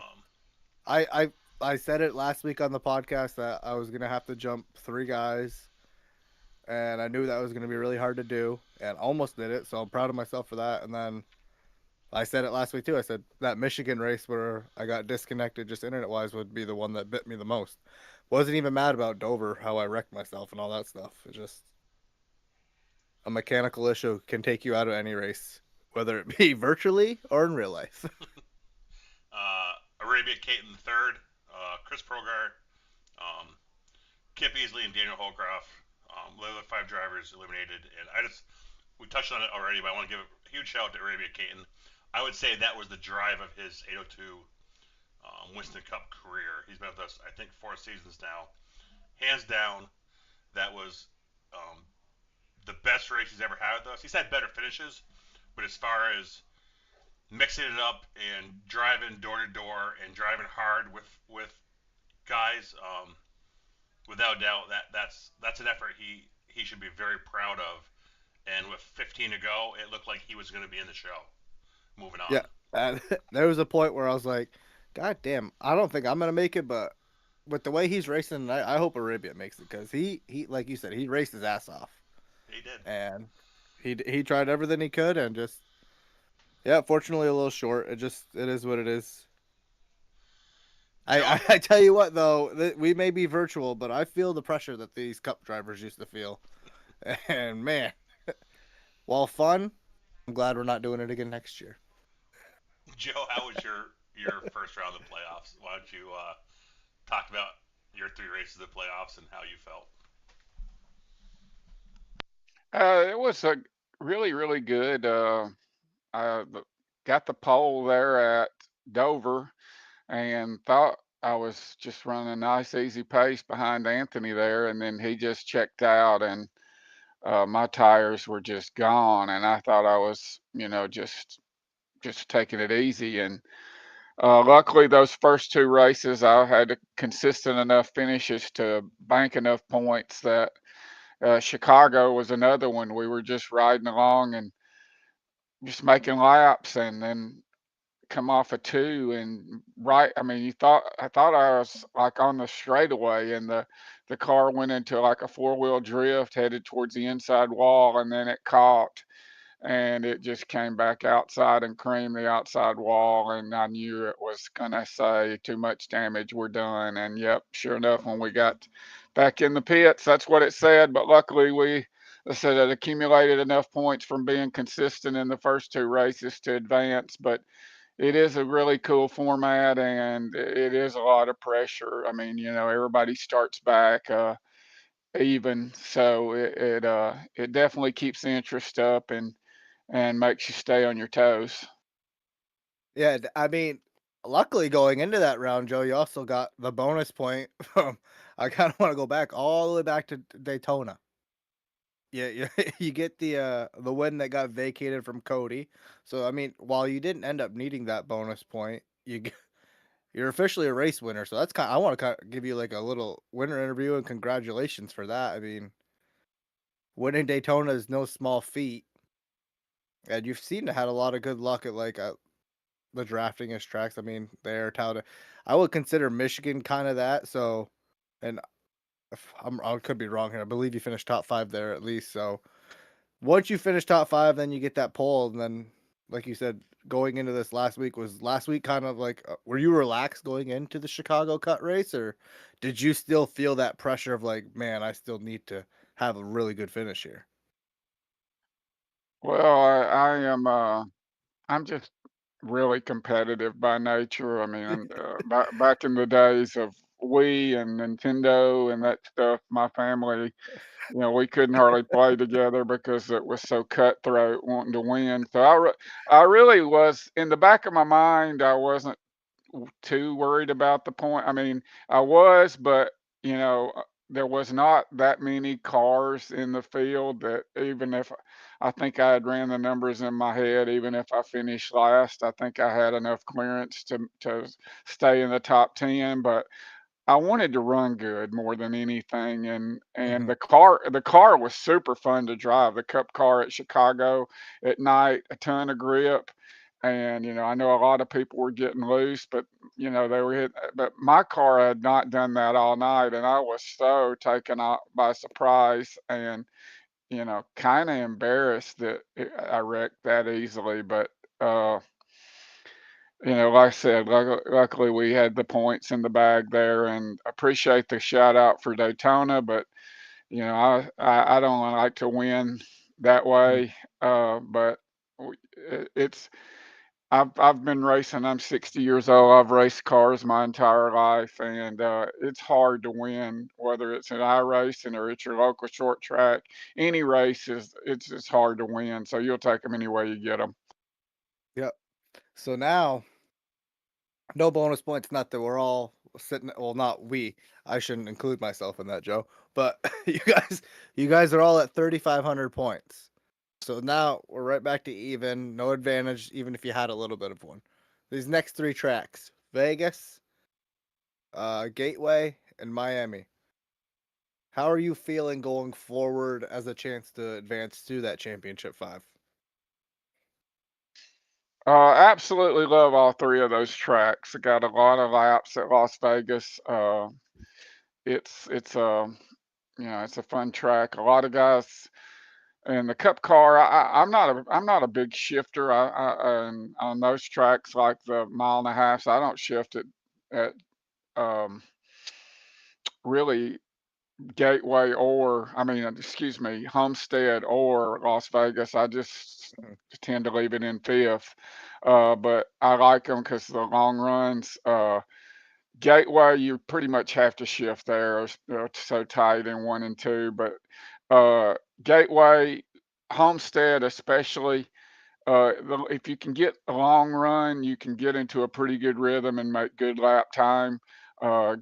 I I said it last week on the podcast that I was gonna have to jump 3 guys, and I knew that was gonna be really hard to do, and almost did it. So I'm proud of myself for that. And then I said it last week too. I said that Michigan race where I got disconnected just internet wise would be the one that bit me the most. Wasn't even mad about Dover, how I wrecked myself and all that stuff. It's just a mechanical issue can take you out of any race, whether it be virtually or in real life. Arabia Caton the third, Chris Progard, um, Kip Easley, and Daniel Holcroft. The other 5 drivers eliminated, and we touched on it already, but I want to give a huge shout out to Arabia Caton. I would say that was the drive of his 802 Winston Cup career. He's been with us, I think, 4 seasons now. Hands down, that was um, the best race he's ever had with us. He's had better finishes, but as far as mixing it up and driving door to door and driving hard with guys, without doubt, that's an effort he should be very proud of. And with 15 to go, it looked like he was going to be in the show. Moving on. Yeah, and there was a point where I was like, God damn, I don't think I'm gonna make it, but with the way he's racing, I hope Arabia makes it because he like you said, he raced his ass off. He did. And he tried everything he could and just yeah, fortunately a little short. It is what it is. I tell you what though, we may be virtual, but I feel the pressure that these cup drivers used to feel. And man, while fun, I'm glad we're not doing it again next year. Joe, how was your first round of the playoffs? Why don't you talk about your 3 races of the playoffs and how you felt? It was a really, really good. I got the pole there at Dover and thought I was just running a nice, easy pace behind Anthony there, and then he just checked out, and my tires were just gone, and I thought I was, just taking it easy, and luckily those first 2 races I had consistent enough finishes to bank enough points that Chicago was another one. We were just riding along and just making laps, and then come off a 2 and right. I mean, I thought I was like on the straightaway, and the car went into like a 4-wheel drift, headed towards the inside wall, and then it caught, and it just came back outside and creamed the outside wall, and I knew it was gonna say too much damage, we're done. And yep, sure enough, when we got back in the pits, that's what it said. But luckily I said it accumulated enough points from being consistent in the first 2 races to advance. But it is a really cool format, and it is a lot of pressure. I mean, everybody starts back even, so it definitely keeps the interest up and makes you stay on your toes. Yeah, I mean, luckily going into that round, Joe, you also got the bonus point from. I kind of want to go back all the way back to Daytona. Yeah, yeah, you get the win that got vacated from Cody. So I mean, while you didn't end up needing that bonus point, you're officially a race winner. So that's I want to kind of give you like a little winner interview and congratulations for that. I mean, winning Daytona is no small feat, and you've seemed to had a lot of good luck at like the draftingest tracks. I mean, they're touted. I would consider Michigan kind of that. So, and if I could be wrong here. I believe you finished top 5 there at least. So once you finish top 5, then you get that pole, and then like you said, going into this last week kind of like were you relaxed going into the Chicago cut race, or did you still feel that pressure of like, man, I still need to have a really good finish here? Well, I am. I'm just really competitive by nature. I mean, back in the days of Wii and Nintendo and that stuff, my family, we couldn't hardly play together because it was so cutthroat wanting to win. So I really was in the back of my mind. I wasn't too worried about the point. I mean, I was, but there was not that many cars in the field that even if I think I had ran the numbers in my head, even if I finished last, I think I had enough clearance to stay in the top 10. But I wanted to run good more than anything, and Hmm. the car was super fun to drive. The Cup car at Chicago at night, a ton of grip, And, I know a lot of people were getting loose, but, they were hitting. But my car had not done that all night, and I was so taken out by surprise and, kind of embarrassed that I wrecked that easily. But, like I said, luckily we had the points in the bag there, and appreciate the shout out for Daytona. But, I don't like to win that way. But it's I've been racing. I'm 60 years old. I've raced cars my entire life, and it's hard to win, whether it's an iRacing or it's your local short track. Any race it's just hard to win. So you'll take them any way you get them. Yep. So now, no bonus points. Not that we're all sitting. Well, not we. I shouldn't include myself in that, Joe. But you guys are all at 3,500 points. So now we're right back to even. No advantage, even if you had a little bit of one. These next 3 tracks: Vegas, Gateway, and Miami. How are you feeling going forward as a chance to advance to that championship 5? Absolutely love all 3 of those tracks. I got a lot of laps at Las Vegas. It's it's a fun track. A lot of guys. And the Cup car, I'm not a big shifter. And on those tracks like the mile and a half, so I don't shift it at um, really Gateway excuse me, Homestead or Las Vegas. I just tend to leave it in fifth. But I like them because the long runs. Gateway, you pretty much have to shift there. It's so tight in 1 and 2. But Gateway, Homestead especially, if you can get a long run, you can get into a pretty good rhythm and make good lap time.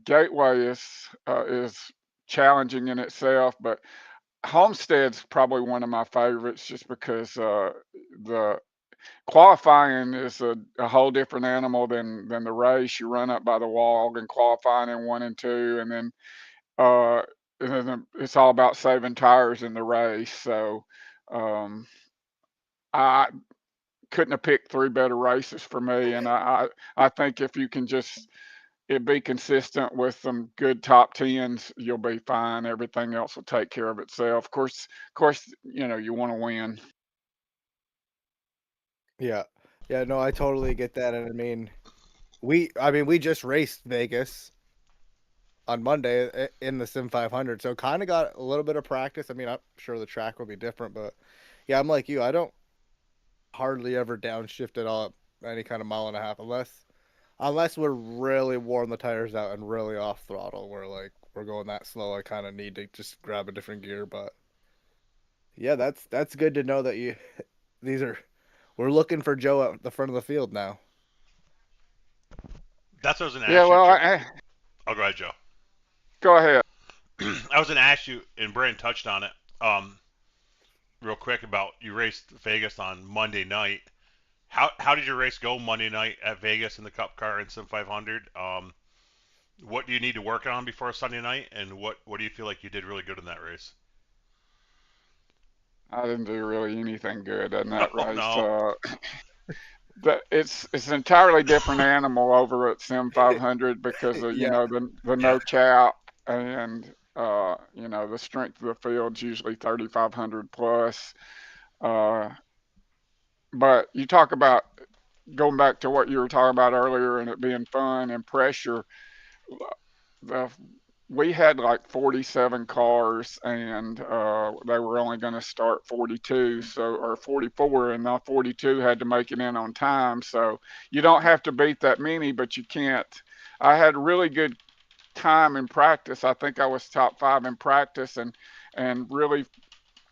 Gateway is challenging in itself, but Homestead's probably one of my favorites just because the qualifying is a whole different animal than the race. You run up by the wall in qualifying in 1 and 2, uh, and then it's all about saving tires in the race. So um, I couldn't have picked 3 better races for me. And I think if you can just be consistent with some good top tens, you'll be fine. Everything else will take care of itself. Of course, you want to win. Yeah. Yeah, no, I totally get that. And we just raced Vegas on Monday in the Sim 500. So kind of got a little bit of practice. I mean, I'm sure the track will be different, but yeah, I'm like you. I don't hardly ever downshift at all at any kind of mile and a half unless we're really worn the tires out and really off throttle. We're going that slow. I kind of need to just grab a different gear, but yeah, that's good to know that these are we're looking for Joe at the front of the field now. That's what I was going to Yeah, ask you, well, Joe. Oh, go ahead, Joe. go ahead. I was going to ask you, and Brandon touched on it, real quick about you raced Vegas on Monday night. How did your race go Monday night at Vegas in the Cup car and Sim 500? What do you need to work on before Sunday night, and what do you feel like you did really good in that race? I didn't do really anything good in that Oh race. no. It's an entirely different animal over at Sim 500 because of Yeah. the no chap and the strength of the field's usually 3,500 plus. Uh, but you talk about going back to what you were talking about earlier and it being fun and pressure. The We had like 47 cars and they were only going to start 42 or 44, and now 42 had to make it in on time. So you don't have to beat that many, but you can't. I had really good time in practice. I think I was top 5 in practice and really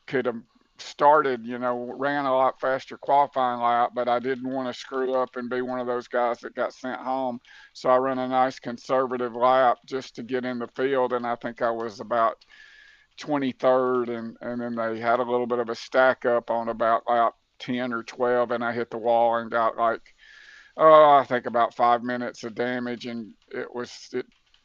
could have started, ran a lot faster qualifying lap, but I didn't want to screw up and be one of those guys that got sent home. So I ran a nice conservative lap just to get in the field, and I think I was about 23rd, and then they had a little bit of a stack up on about lap 10 or 12, and I hit the wall and got I think about 5 minutes of damage, and it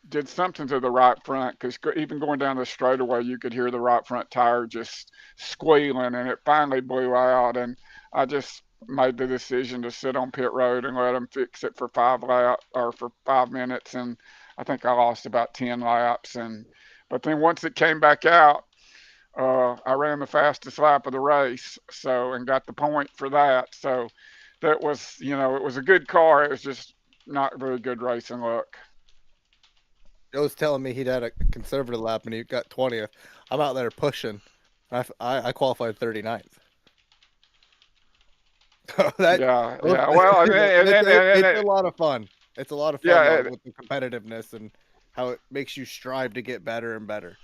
did something to the right front because even going down the straightaway, you could hear the right front tire just squealing, and it finally blew out. And I just made the decision to sit on pit road and let them fix it for 5 lap or for 5 minutes, and I think I lost about 10 laps. And but then once it came back out, I ran the fastest lap of the race, so and got the point for that. So that was, it was a good car. It was just not very good racing luck. Joe's telling me he'd had a conservative lap and he got 20th. I'm out there pushing. I qualified 39th. that Yeah, yeah. Well, it's a lot of fun. It's a lot of fun yeah, though, with the competitiveness and how it makes you strive to get better and better.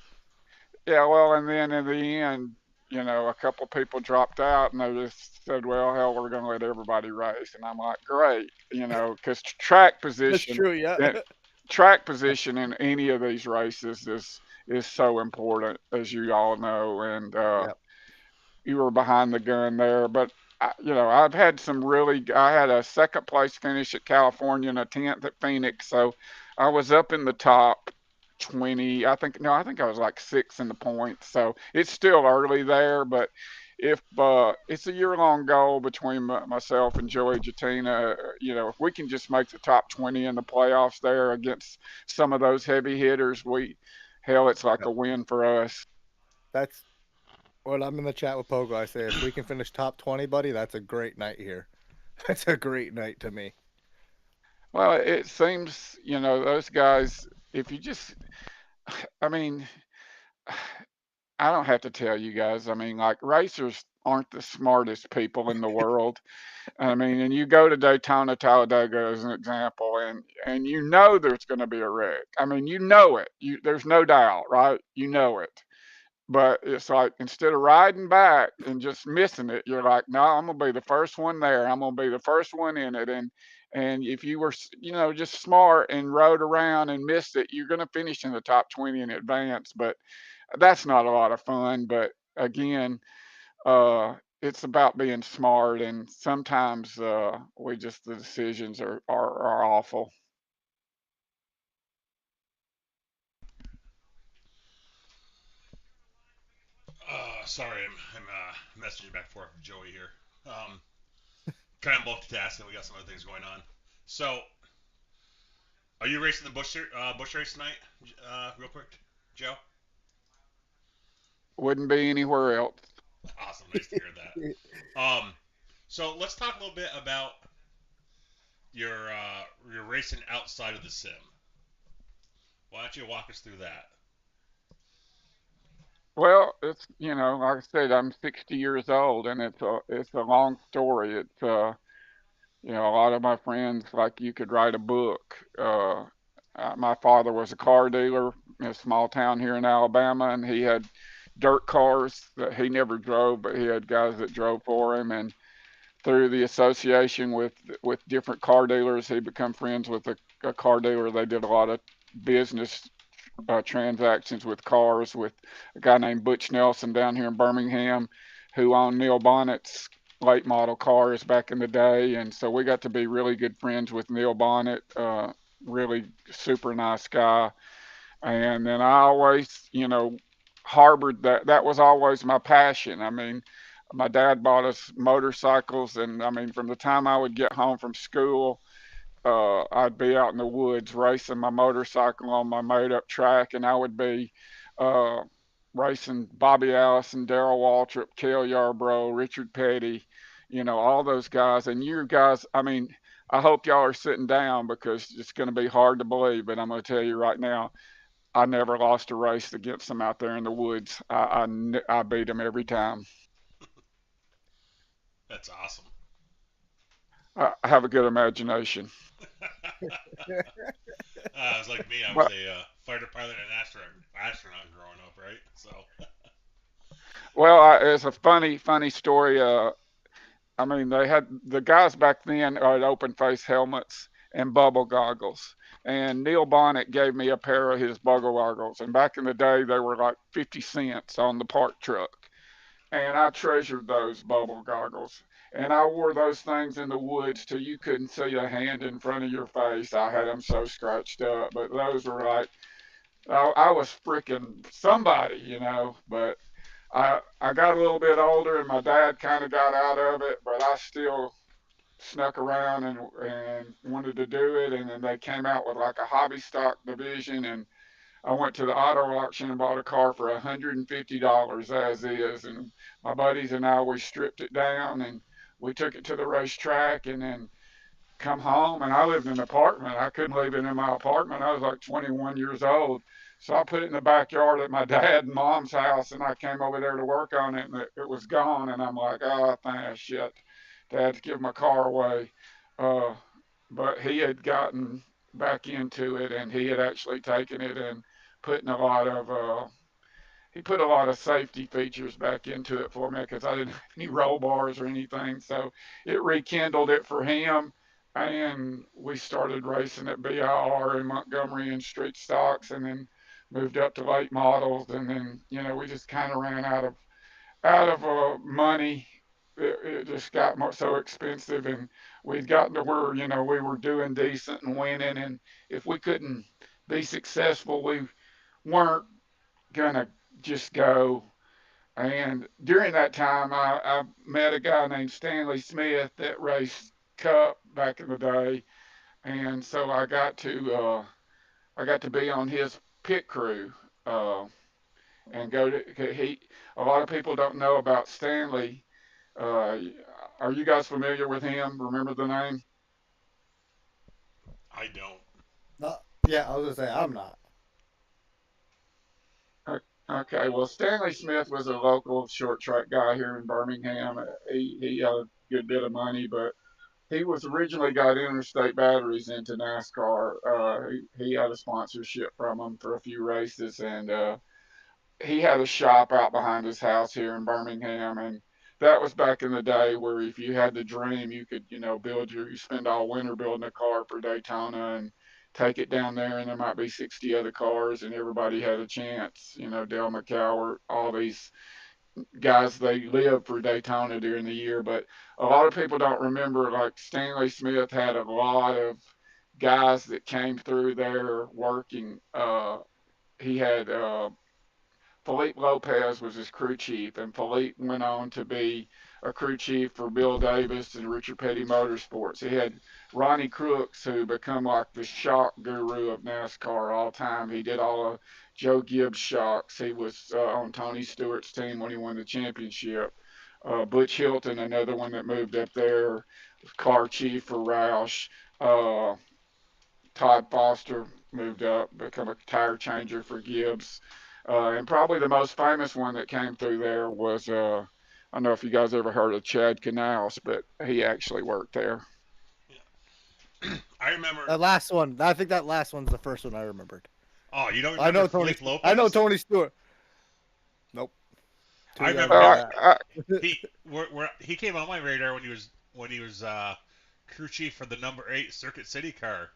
yeah. Well, and then in the end, a couple people dropped out, and they just said, "Well, hell, we're going to let everybody race." And I'm like, "Great," because That's true, yeah. track position in any of these races is so important, as you all know. And Yeah. you were behind the gun there, but I've had some really. I had a second place finish at California and a 10th at Phoenix, so I was up in the top 20. I think no, I think I was like six in the points. So it's still early there, but if it's a year-long goal between myself and Joey Jatina, if we can just make the top 20 in the playoffs there against some of those heavy hitters, it's like a win for us. That's what I'm in the chat with Pogo. I say if we can finish top 20, buddy, that's a great night here. That's a great night to me. Well, it seems, those guys, if you just, I mean, I don't have to tell you guys. I mean, like racers aren't the smartest people in the world. I mean, and you go to Daytona, Talladega as an example, and there's going to be a wreck. I mean, it. There's no doubt, right? You know it. But it's like instead of riding back and just missing it, you're like, no, I'm gonna be the first one there. I'm gonna be the first one in it. And if you were, just smart and rode around and missed it, you're gonna finish in the top 20 in advance. But that's not a lot of fun. But again, it's about being smart, and sometimes the decisions are awful. Sorry, I'm messaging back and forth with Joey here. Um, Kind of multitasking. We got some other things going on. So, are you racing the Busch race tonight? Real quick, Joe. Wouldn't be anywhere else. Awesome, nice to hear that. So let's talk a little bit about your racing outside of the sim. Why don't you walk us through that? Well, it's like I said, I'm 60 years old, and it's a long story. It's a lot of my friends like you could write a book. My father was a car dealer in a small town here in Alabama, and he had dirt cars that he never drove, but he had guys that drove for him. And through the association with different car dealers, he become friends with a car dealer. They did a lot of business transactions with cars with a guy named Butch Nelson down here in Birmingham, who owned Neil Bonnet's late model cars back in the day. And so we got to be really good friends with Neil Bonnet, really super nice guy. And then I always, harbored that. That was always my passion. I mean, my dad bought us motorcycles, and I mean, from the time I would get home from school, I'd be out in the woods racing my motorcycle on my made up track, and I would be uh, racing Bobby Allison, Darrell Waltrip, Cale Yarbrough, Richard Petty, all those guys. And you guys, I mean, I hope y'all are sitting down because it's going to be hard to believe, but I'm going to tell you right now, I never lost a race against them out there in the woods. I beat them every time. That's awesome. I have a good imagination. It was like me. I was But a fighter pilot and astronaut growing up, right? So, well, it's a funny story. I mean, they had the guys back then had open face helmets and bubble goggles. And Neil Bonnet gave me a pair of his bubble goggles. And back in the day, they were like 50 cents on the park truck. And I treasured those bubble goggles. And I wore those things in the woods till you couldn't see a hand in front of your face. I had them so scratched up. But those were like, I was freaking somebody. But I got a little bit older, and my dad kind of got out of it, but but I still snuck around and wanted to do it. And then they came out with like a hobby stock division, and I went to the auto auction and bought a car for $150 as is. And my buddies and I, we stripped it down and we took it to the racetrack and then come home. And I lived in an apartment. I couldn't leave it in my apartment. I was like 21 years old. So I put it in the backyard at my dad and mom's house, and I came over there to work on it, and it was gone. And I'm like, oh, shit. Dad, to give my car away. Uh, but he had gotten back into it, and he had actually taken it and putting a lot of he put a lot of safety features back into it for me because I didn't have any roll bars or anything. So it rekindled it for him, and we started racing at BIR in Montgomery and street stocks, and then moved up to late models, and then we just kind of ran out of money. It just got more so expensive, and we'd gotten to where we were doing decent and winning, and if we couldn't be successful, we weren't gonna just go. And during that time, I met a guy named Stanley Smith that raced Cup back in the day, and so I got to be on his pit crew. And go to he. A lot of people don't know about Stanley. Uh, are you guys familiar with him? Remember the name? I don't. No, yeah, I was gonna say I'm not. Okay, well, Stanley Smith was a local short track guy here in Birmingham. He had a good bit of money, but he was originally got Interstate Batteries into NASCAR. He had a sponsorship from them for a few races, and he had a shop out behind his house here in Birmingham, and that was back in the day where if you had the dream, you could, you spend all winter building a car for Daytona and take it down there, and there might be 60 other cars, and everybody had a chance. Dale McCower, all these guys, they lived for Daytona during the year, but a lot of people don't remember. Like Stanley Smith had a lot of guys that came through there working. He had Philippe Lopez was his crew chief, and Philippe went on to be a crew chief for Bill Davis and Richard Petty Motorsports. He had Ronnie Crooks, who become like the shock guru of NASCAR all time. He did all of Joe Gibbs shocks. He was on Tony Stewart's team when he won the championship. Butch Hilton, another one that moved up there, car chief for Roush. Uh, Todd Foster moved up, become a tire changer for Gibbs. And probably the most famous one that came through there was, I don't know if you guys ever heard of Chad Canals, but he actually worked there. Yeah. I remember That last one. I think that last one's the first one I remembered. Oh, you don't remember I know Tony. Philippe Lopez? I know Tony Stewart. Nope. I remember he came on my radar when he was crew chief for the number 8 Circuit City car.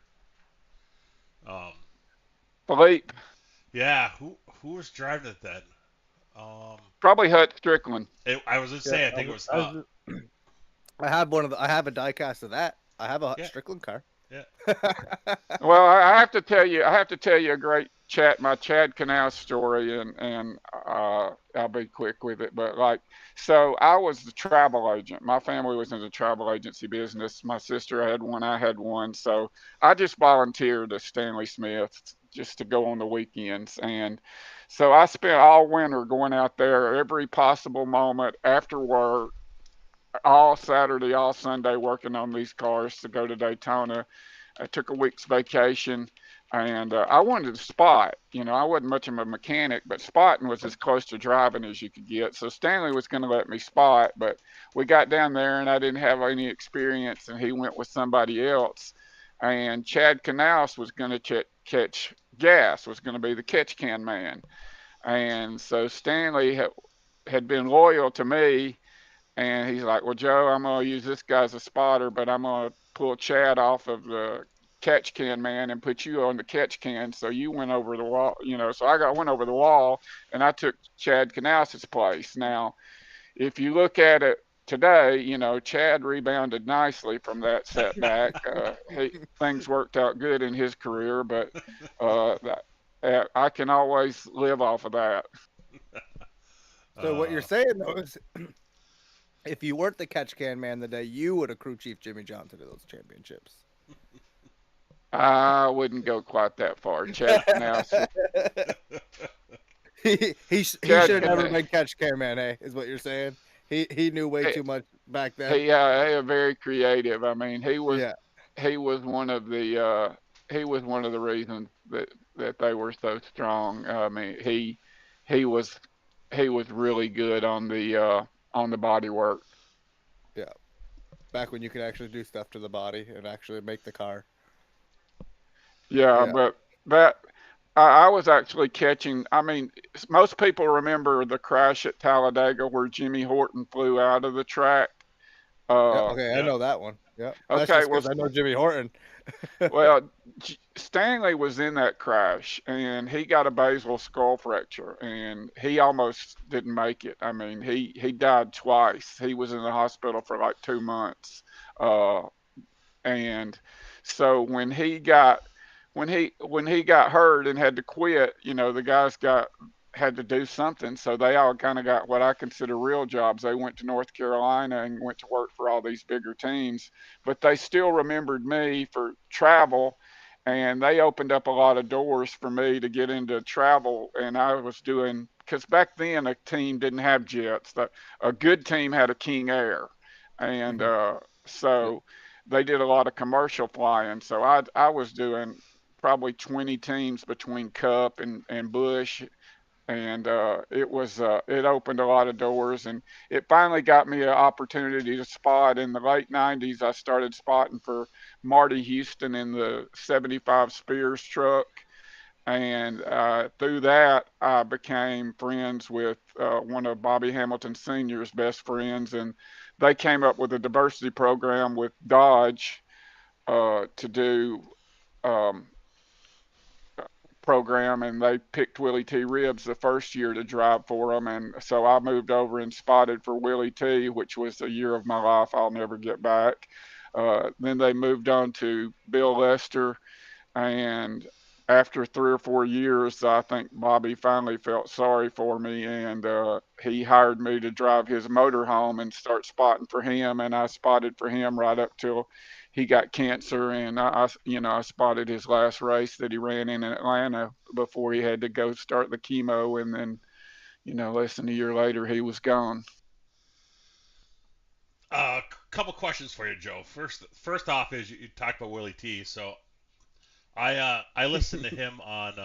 Philippe. Yeah, who was driving it then? Probably Hut Strickland. I was gonna say, I think it was Hut. I have I have a diecast of that. I have a Hut Strickland car. Yeah. Well, I have to tell you a great my Chad Canal story, and I'll be quick with it. But so I was the travel agent. My family was in the travel agency business. My sister had one, I had one. So I just volunteered to Stanley Smith just to go on the weekends. And so I spent all winter going out there every possible moment after work, all Saturday, all Sunday, working on these cars to go to Daytona. I took a week's vacation, and I wanted to spot. I wasn't much of a mechanic, but spotting was as close to driving as you could get. So Stanley was going to let me spot, but we got down there, and I didn't have any experience, and he went with somebody else. And Chad Canals was going to catch gas, was going to be the catch can man. And so Stanley had been loyal to me. And he's like, well, Joe, I'm going to use this guy as a spotter, but I'm going to pull Chad off of the catch can man and put you on the catch can. So you went over the wall, So I went over the wall, and I took Chad Canals' place. Now, if you look at it today, Chad rebounded nicely from that setback. Things worked out good in his career, but I can always live off of that. So what you're saying, though, is If you weren't the catch can man the day, you would have crew chief Jimmy Johnson to those championships. I wouldn't go quite that far. Chad Canals, He Chad should have never Canals, been catch can man. Hey, is what you're saying? He knew way too much back then. he very creative. I mean, Yeah. he was one of the he was one of the reasons that they were so strong. I mean, he was he was really good on the body work. Yeah. Back when you could actually do stuff to the body and actually make the car. Yeah, Yeah. but that I was actually catching. I mean, most people remember the crash at Talladega where Jimmy Horton flew out of the track. Yeah. Uh, Okay, I Yeah. know that one. Yeah. That's okay, just because I know Jimmy Horton. well, Stanley was in that crash, and he got a basal skull fracture, and he almost didn't make it. I mean, he died twice. He was in the hospital for like 2 months, uh, and so when he got hurt and had to quit, the guys got had to do something. So they all kind of got what I consider real jobs. They went to North Carolina and went to work for all these bigger teams, but they still remembered me for travel. And they opened up a lot of doors for me to get into travel. And I was doing, because back then a team didn't have jets. A good team had a King Air. And Mhm. Yeah. so they did a lot of commercial flying. So I was doing probably 20 teams between Cup and Bush, and it opened a lot of doors, and it finally got me an opportunity to spot in the late 90s. I started spotting for Marty Houston in the 75 Spears truck, and through that I became friends with one of Bobby Hamilton Sr.'s best friends, and they came up with a diversity program with Dodge to do um, program, and they picked Willie T. Ribbs the first year to drive for them. And so I moved over and spotted for Willie T., which was a year of my life I'll never get back. Then they moved on to Bill Lester, and after 3 or 4 years, I think Bobby finally felt sorry for me, and he hired me to drive his motorhome and start spotting for him. And I spotted for him right up till he got cancer, and I spotted his last race that he ran in Atlanta before he had to go start the chemo, and then less than a year later he was gone. Couple questions for you, Joe. First off is you talked about Willie T. So I listened to him on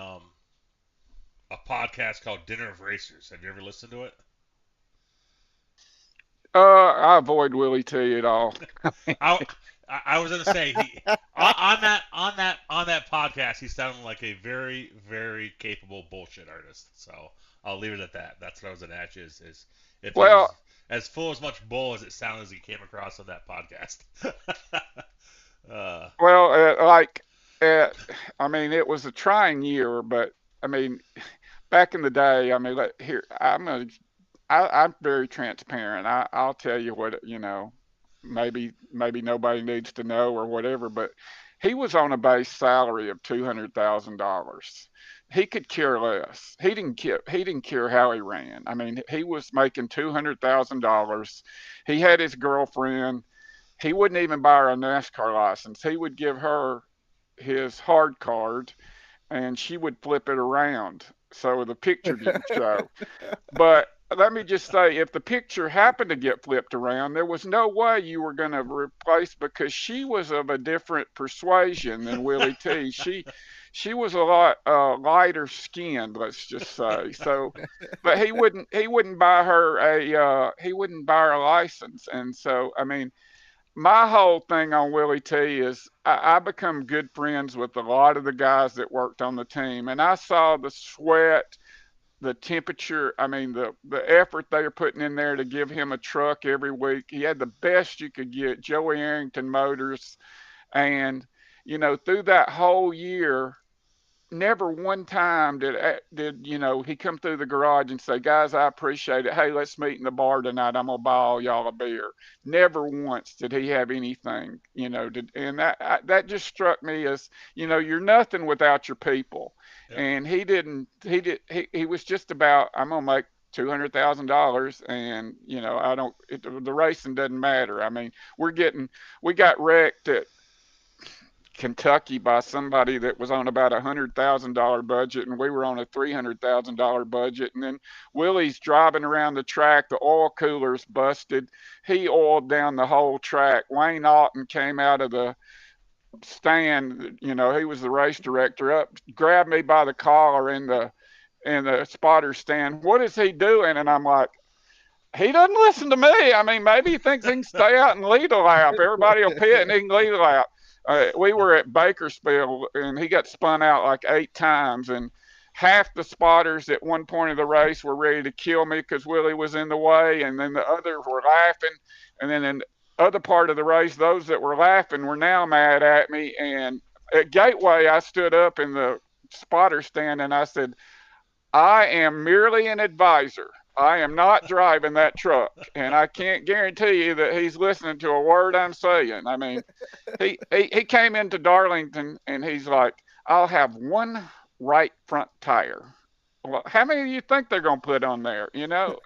a podcast called Dinner of Racers. Have you ever listened to it? I avoid Willie T at all. I I was gonna say he on that podcast he sounded like a very capable bullshit artist. So I'll leave it at that. That's what I was gonna ask you is if he Well, was as full as much bull as it sounded as he came across on that podcast. uh, well, uh, I mean, it was a trying year, but I mean, back in the day, I mean, here I'm very transparent. I'll tell you what maybe nobody needs to know or whatever, but he was on a base salary of $200,000. He could care less. He didn't care. He didn't care how he ran. I mean, he was making $200,000. He had his girlfriend. He wouldn't even buy her a NASCAR license. He would give her his hard card, and she would flip it around so the picture didn't show. But let me just say, if the picture happened to get flipped around, there was no way you were going to replace, because she was of a different persuasion than Willie T. She was a lot lighter skinned, let's just say. So, but he wouldn't buy her a license, and so I mean, my whole thing on Willie T is I become good friends with a lot of the guys that worked on the team, and I saw the sweat, the temperature. I mean, the effort they were putting in there to give him a truck every week. He had the best you could get, Joey Arrington Motors, and through that whole year, never one time did he come through the garage and say, "Guys, I appreciate it. Hey, let's meet in the bar tonight. I'm gonna buy all y'all a beer." Never once did he have anything, and that just struck me as, you're nothing without your people. yep. And he didn't. He was just about, I'm gonna make $200,000, and the racing doesn't matter. I mean, we got wrecked at Kentucky by somebody that was on about $100,000 budget, and we were on a $300,000 budget. And then Willie's driving around the track, the oil coolers busted. He oiled down the whole track. Wayne Alton came out of the stand, he was the race director, up, grabbed me by the collar in the spotter stand. What is he doing? And I'm like, he doesn't listen to me. I mean, maybe he thinks he can stay out and lead a lap. Everybody will pit and he can lead a lap. We were at Bakersfield, and he got spun out like 8 times, and half the spotters at one point of the race were ready to kill me because Willie was in the way, and then the others were laughing. And then in the other part of the race, those that were laughing were now mad at me. And at Gateway, I stood up in the spotter stand, and I said, I am merely an advisor. I am not driving that truck, and I can't guarantee you that he's listening to a word I'm saying. I mean, he came into Darlington, and he's like, I'll have one right front tire. Well, how many do you think they're going to put on there? But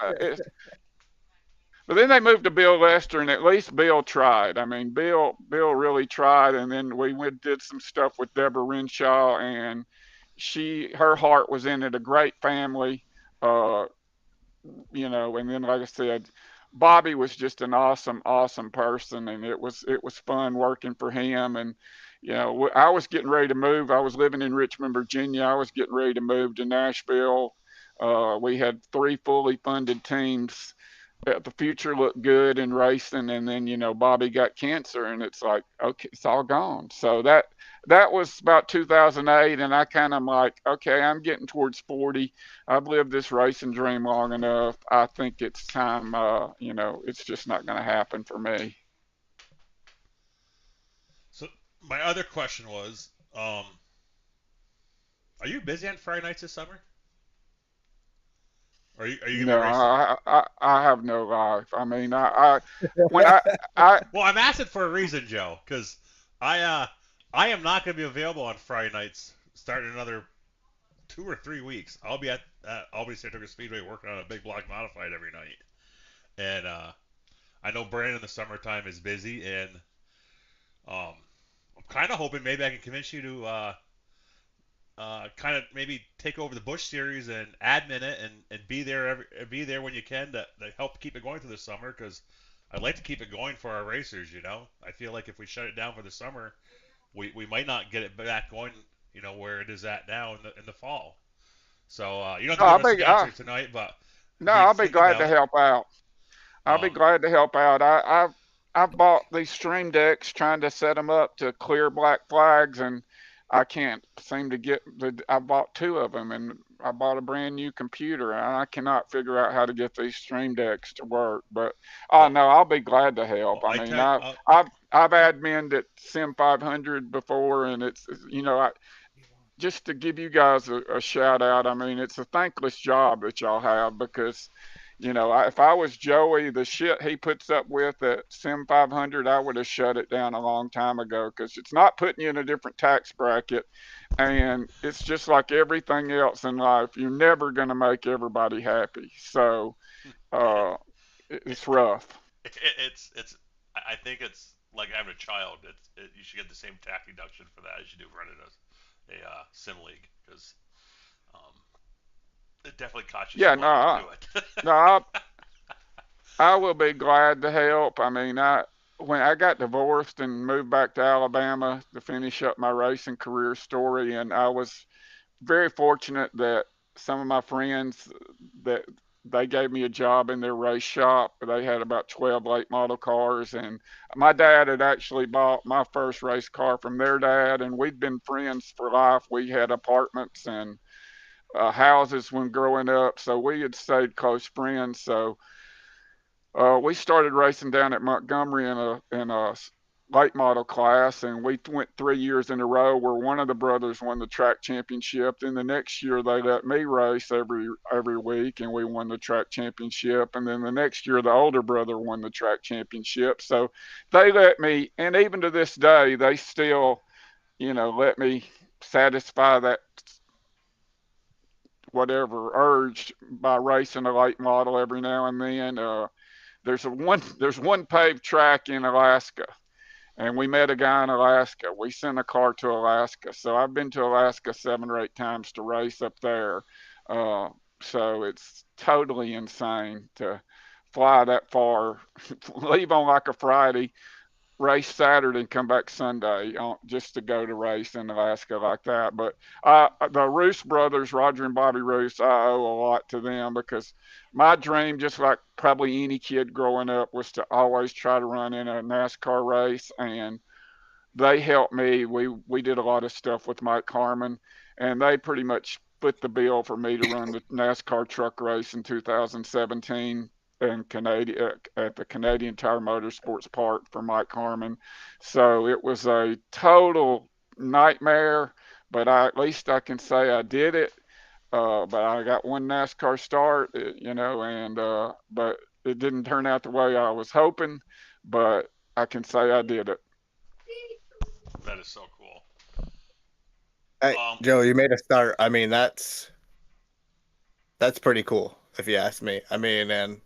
then they moved to Bill Lester, and at least Bill tried. I mean, Bill really tried, and then we did some stuff with Deborah Renshaw, and her heart was in it. A great family. And then, like I said, Bobby was just an awesome, awesome person, and it was fun working for him. And I was getting ready to move. I was living in Richmond, Virginia. I was getting ready to move to Nashville. We had 3 fully funded teams. The future looked good in racing, and then Bobby got cancer, and it's like, okay, it's all gone. So that was about 2008, and I kind of like, okay, I'm getting towards 40. I've lived this racing dream long enough. I think it's time. It's just not going to happen for me. So my other question was, are you busy on Friday nights this summer? Are you gonna No, race? I have no life. I mean, when I Well, I'm asking for a reason, Joe, because I am not gonna be available on Friday nights starting another 2 or 3 weeks. I'll be at Albany Saratoga Speedway working on a big block modified every night, and I know Brandon in the summertime is busy, and I'm kind of hoping maybe I can convince you to kind of maybe take over the Busch Series and admin it and be there when you can to help keep it going through the summer, because I'd like to keep it going for our racers. I feel like if we shut it down for the summer, we might not get it back going. Where it is at now in the fall. So you don't have to give us an answer tonight, but no, I'll be glad to help out. I'll be Um, glad to help out. I've bought these stream decks trying to set them up to clear black flags, and I can't seem to get I bought 2 of them, and I bought a brand new computer, and I cannot figure out how to get these stream decks to work. But well, no, I'll be glad to help. well, I I mean, tell you, I've adminned at Sim 500 before, and it's just to give you guys a shout out. I mean, it's a thankless job that y'all have, because if I was Joey, the shit he puts up with at Sim 500, I would have shut it down a long time ago, because it's not putting you in a different tax bracket. And it's just like everything else in life. You're never going to make everybody happy. So it, it's rough. it's I think it's like having a child. You should get the same tax deduction for that as you do running a sim league, because um, it definitely costs you Yeah, some no, money to do it. no, I will be glad to help. I mean, when I got divorced and moved back to Alabama to finish up my racing career story, and I was very fortunate that some of my friends that they gave me a job in their race shop. They had about 12 late model cars, and my dad had actually bought my first race car from their dad, and we'd been friends for life. We had apartments and houses when growing up, so we had stayed close friends. So we started racing down at Montgomery in a late model class, and we went 3 years in a row where one of the brothers won the track championship. Then the next year they let me race every week, and we won the track championship. And then the next year the older brother won the track championship. So they let me, and even to this day they still let me satisfy that whatever urged by racing a late model every now and then. There's one paved track in Alaska, and we met a guy in Alaska. We sent a car to Alaska, so I've been to Alaska 7 or 8 times to race up there. Uh, so it's totally insane to fly that far, leave on like a Friday, race Saturday, and come back Sunday just to go to race in Alaska like that. But the Roos brothers, Roger and Bobby Roos, I owe a lot to them because my dream, just like probably any kid growing up, was to always try to run in a NASCAR race, and they helped me. We did a lot of stuff with Mike Harmon, and they pretty much put the bill for me to run the NASCAR truck race in 2017 in Canadian at the Canadian Tire Motorsports Park for Mike Harmon. So it was a total nightmare, but at least I can say I did it. But I got one NASCAR start, and but it didn't turn out the way I was hoping. But I can say I did it. That is so cool. Hey, Joe, you made a start. I mean, that's pretty cool, if you ask me. I mean, and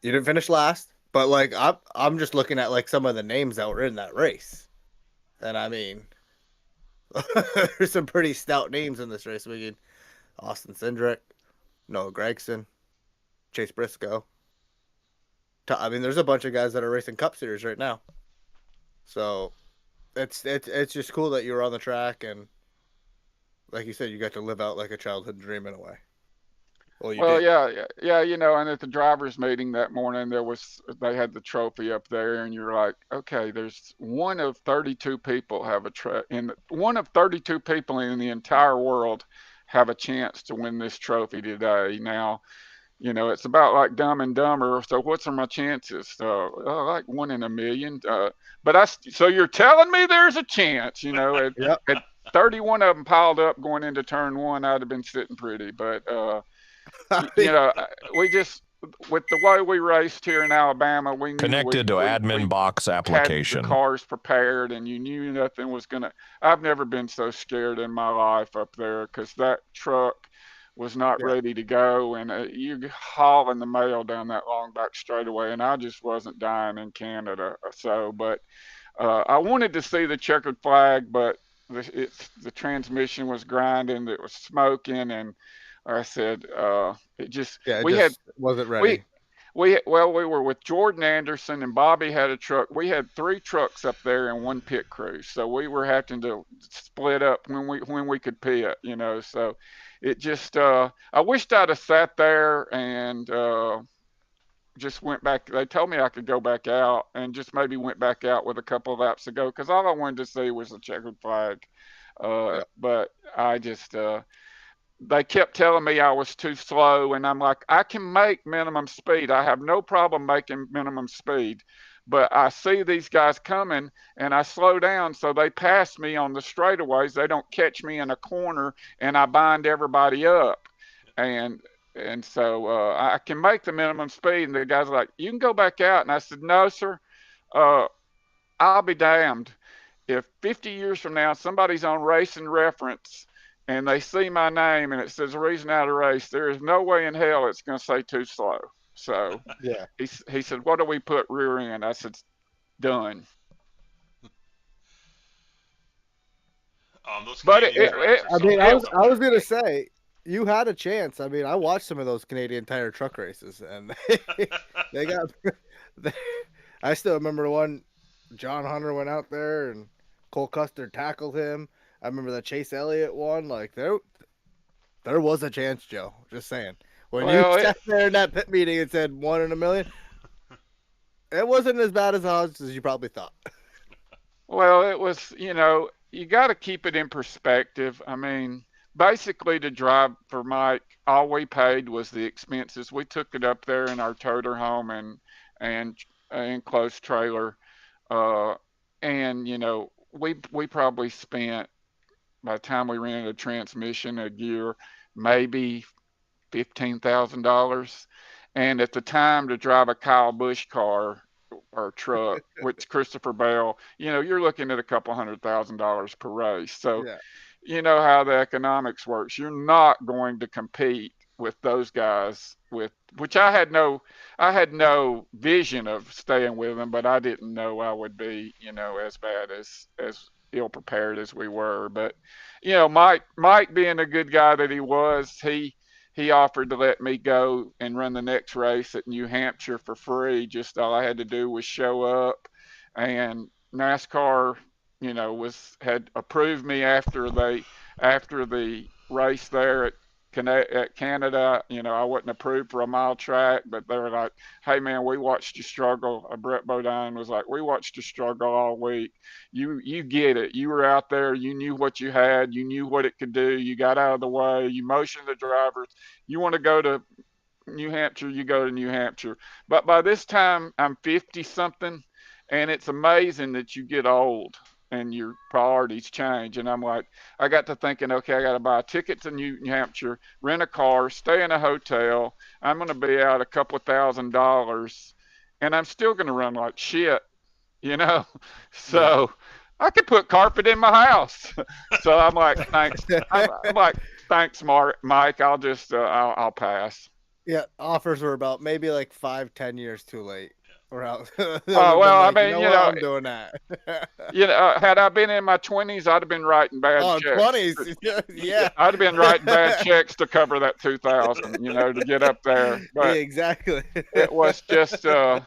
you didn't finish last, but like I'm just looking at like some of the names that were in that race, and I mean, there's some pretty stout names in this race. We get Austin Cindric, Noah Gragson, Chase Briscoe. I mean, there's a bunch of guys that are racing Cup Series right now. So it's just cool that you were on the track, and like you said, you got to live out like a childhood dream in a way. Well, yeah, and at the drivers' meeting that morning, they had the trophy up there, and you're like, okay, there's one of 32 people one of 32 people in the entire world have a chance to win this trophy today. Now, it's about like Dumb and Dumber. So what's my chances? Like 1 in a million. So you're telling me there's a chance, at 31 of them piled up going into turn one, I'd have been sitting pretty. But, we just, with the way we raced here in Alabama, we knew connected to admin box application. Had the cars prepared, and you knew nothing was I've never been so scared in my life up there because that truck was not ready to go, and you hauling the mail down that long back straightaway, and I just wasn't dying in Canada. So, but I wanted to see the checkered flag, but the transmission was grinding, it was smoking, and I said wasn't ready. We were with Jordan Anderson, and Bobby had a truck. We had 3 trucks up there in one pit crew, so we were having to split up when we could pit, So it just I wished I'd have sat there and just went back. They told me I could go back out and just maybe went back out with a couple of laps to go because all I wanted to see was the checkered flag. But I just they kept telling me I was too slow, and I'm like, I can make minimum speed. I have no problem making minimum speed, but I see these guys coming, and I slow down, so they pass me on the straightaways. They don't catch me in a corner, and I bind everybody up, and so I can make the minimum speed. And the guy's like, you can go back out, and I said, no, sir. I'll be damned if 50 years from now somebody's on Racing Reference and they see my name and it says reason out of race, there is no way in hell it's going to say too slow. So he said, what do we put rear end? I said, done. But I was going to say, you had a chance. I mean, I watched some of those Canadian Tire truck races, and they got. I still remember one. John Hunter went out there, and Cole Custer tackled him. I remember the Chase Elliott one. Like there was a chance, Joe. Just saying. When you sat there in that pit meeting and said 1 in a million, it wasn't as bad as odds as you probably thought. Well, it was. You got to keep it in perspective. I mean, basically, to drive for Mike, all we paid was the expenses. We took it up there in our toter home and enclosed trailer, and we probably spent, by the time we rented a transmission, a gear, maybe $15,000. And at the time, to drive a Kyle Busch car or truck, which Christopher Bell, you're looking at a couple $100,000 per race. So, you know how the economics works. You're not going to compete with those guys with which I had no vision of staying with them, but I didn't know I would be, as bad as ill prepared as we were. But Mike being a good guy that he was, he offered to let me go and run the next race at New Hampshire for free. Just all I had to do was show up, and NASCAR, had approved me after the race there at Canada. I wasn't approved for a mile track, but they were like, "Hey man, we watched you struggle." Brett Bodine was like, "We watched you struggle all week. You get it. You were out there. You knew what you had. You knew what it could do. You got out of the way. You motioned the drivers. You want to go to New Hampshire, you go to New Hampshire." But by this time, I'm 50 something, and it's amazing that you get old and your priorities change. And I'm like, I got to thinking, okay, I got to buy a ticket to New Hampshire, rent a car, stay in a hotel. I'm going to be out a couple of $1,000, and I'm still going to run like shit, you know? So I could put carpet in my house. So I'm like, thanks. I'm like, thanks, Mike. I'll just, I'll pass. Yeah, offers were about maybe like 5-10 years too late. Or else, Oh well, I mean, I'm doing that. Had I been in my 20s, I'd have been writing bad checks. 20s, yeah. I'd have been writing bad checks to cover that 2,000, to get up there. But yeah, exactly. it was just, I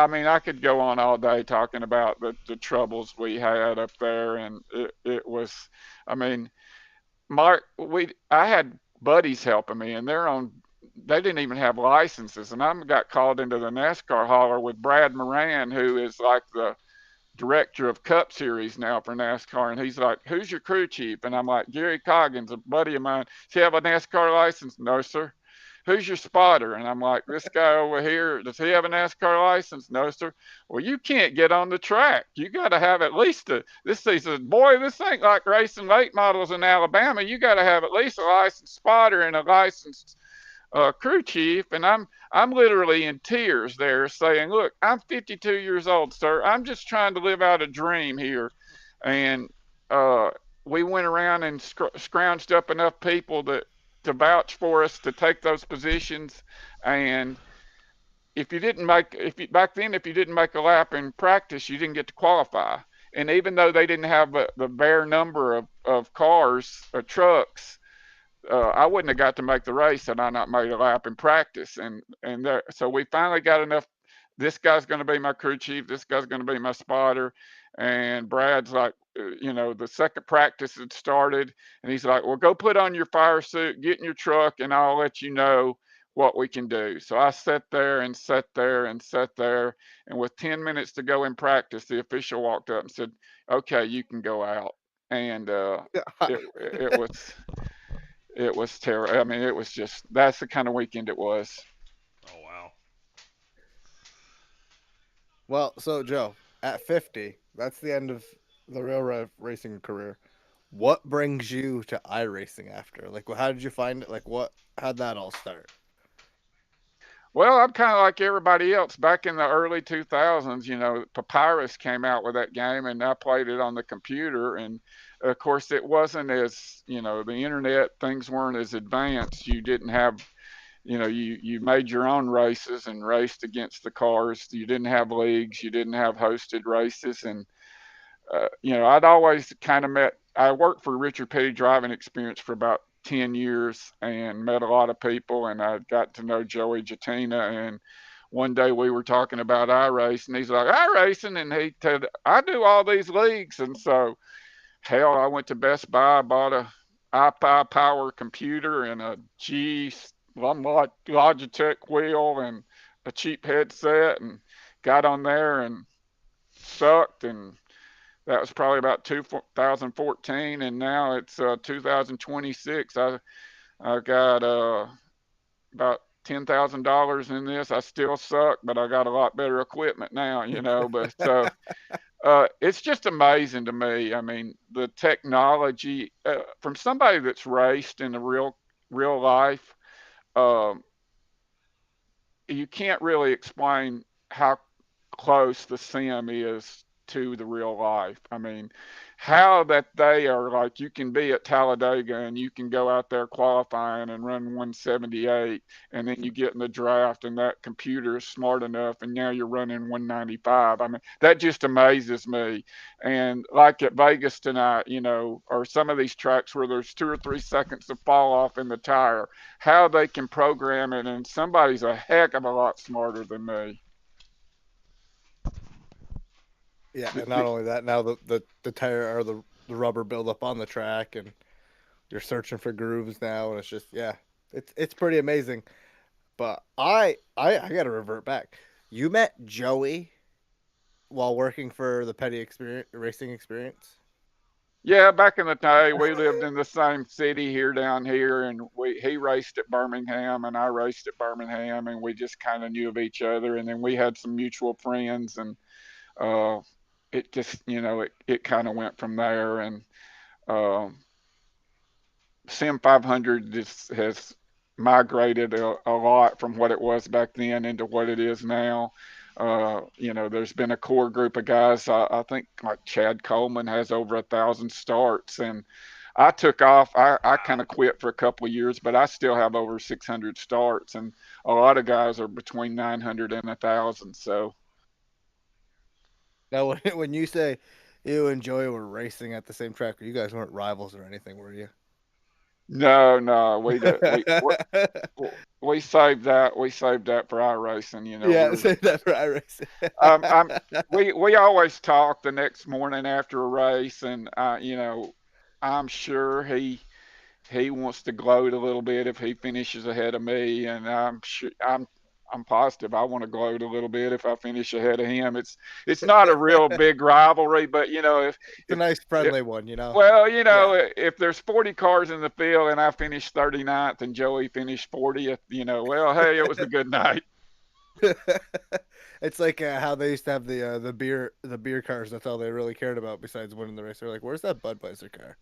mean, I could go on all day talking about the troubles we had up there, and it was, I mean, I had buddies helping me, and they didn't even have licenses, and I got called into the NASCAR hauler with Brad Moran, who is like the director of Cup Series now for NASCAR, and he's like, "Who's your crew chief?" And I'm like, "Gary Coggins, a buddy of mine. Does he have a NASCAR license?" "No, sir." "Who's your spotter?" And I'm like, "This guy over here. Does he have a NASCAR license?" "No, sir." "Well, you can't get on the track. You got to have at least this." He says, "Boy, this ain't like racing late models in Alabama. You got to have at least a licensed spotter and a licensed crew chief." And I'm literally in tears there, saying, "Look, I'm 52 years old, sir. I'm just trying to live out a dream here." And we went around and scrounged up enough people to vouch for us to take those positions. And back then, if you didn't make a lap in practice, you didn't get to qualify. And even though they didn't have the bare number of cars or trucks, I wouldn't have got to make the race had I not made a lap in practice. So we finally got enough. This guy's going to be my crew chief. This guy's going to be my spotter. And Brad's like, the second practice had started, and he's like, "Well, go put on your fire suit, get in your truck, and I'll let you know what we can do." So I sat there and sat there and sat there, and with 10 minutes to go in practice, the official walked up and said, "Okay, you can go out." And it was terrible. I mean, it was just, that's the kind of weekend it was. Oh, wow. Well, so Joe, at 50, that's the end of the railroad racing career. What brings you to iRacing after? Like, how did you find it? Like, how'd that all start? Well, I'm kind of like everybody else. Back in the early 2000s, Papyrus came out with that game, and I played it on the computer. And of course, it wasn't as, the internet, things weren't as advanced. You didn't have, you made your own races and raced against the cars. You didn't have leagues. You didn't have hosted races. And, I'd always kind of I worked for Richard Petty Driving Experience for about 10 years and met a lot of people, and I got to know Joey Jatina. And one day we were talking about iRacing, and he's like, "iRacing?" And he said, "I do all these leagues." And so, hell, I went to Best Buy, bought a iPi Power computer and a Logitech wheel and a cheap headset, and got on there and sucked. And that was probably about 2014, and now it's 2026. I got about $10,000 in this. I still suck, but I got a lot better equipment now, But so it's just amazing to me. I mean, the technology from somebody that's raced in the real life, you can't really explain how close the sim is to the real life. I mean, how that they are like, you can be at Talladega and you can go out there qualifying and run 178, and then you get in the draft and that computer is smart enough and now you're running 195. I mean, that just amazes me. And like at Vegas tonight, or some of these tracks where there's 2 or 3 seconds of fall off in the tire, how they can program it, and somebody's a heck of a lot smarter than me. Yeah, and not only that, now the tire or the rubber buildup on the track, and you're searching for grooves now, and it's just it's pretty amazing. But I got to revert back. You met Joey while working for the Petty Experience Racing Experience. Yeah, back in the day, we lived in the same city here down here, and he raced at Birmingham, and I raced at Birmingham, and we just kind of knew of each other, and then we had some mutual friends, and uh, it just it kind of went from there, and um, Sim 500 has migrated a lot from what it was back then into what it is now. There's been a core group of guys. I think like Chad Coleman has over 1,000 starts, and I took off. I kind of quit for a couple of years, but I still have over 600 starts, and a lot of guys are between 900 and 1,000. So Now, when you say you and Joey were racing at the same track, you guys weren't rivals or anything, were you? no, we saved that. We saved that for our racing. Yeah, say that for iRacing. I'm we always talk the next morning after a race, and I'm sure he wants to gloat a little bit if he finishes ahead of me, and I'm positive I want to gloat a little bit if I finish ahead of him. It's not a real big rivalry, but if It's a nice friendly if, one. well, Yeah. if there's 40 cars in the field and I finish 39th and Joey finished 40th, well, hey, it was a good night. It's like how they used to have the beer cars. That's all they really cared about besides winning the race. They're like, "Where's that Budweiser car?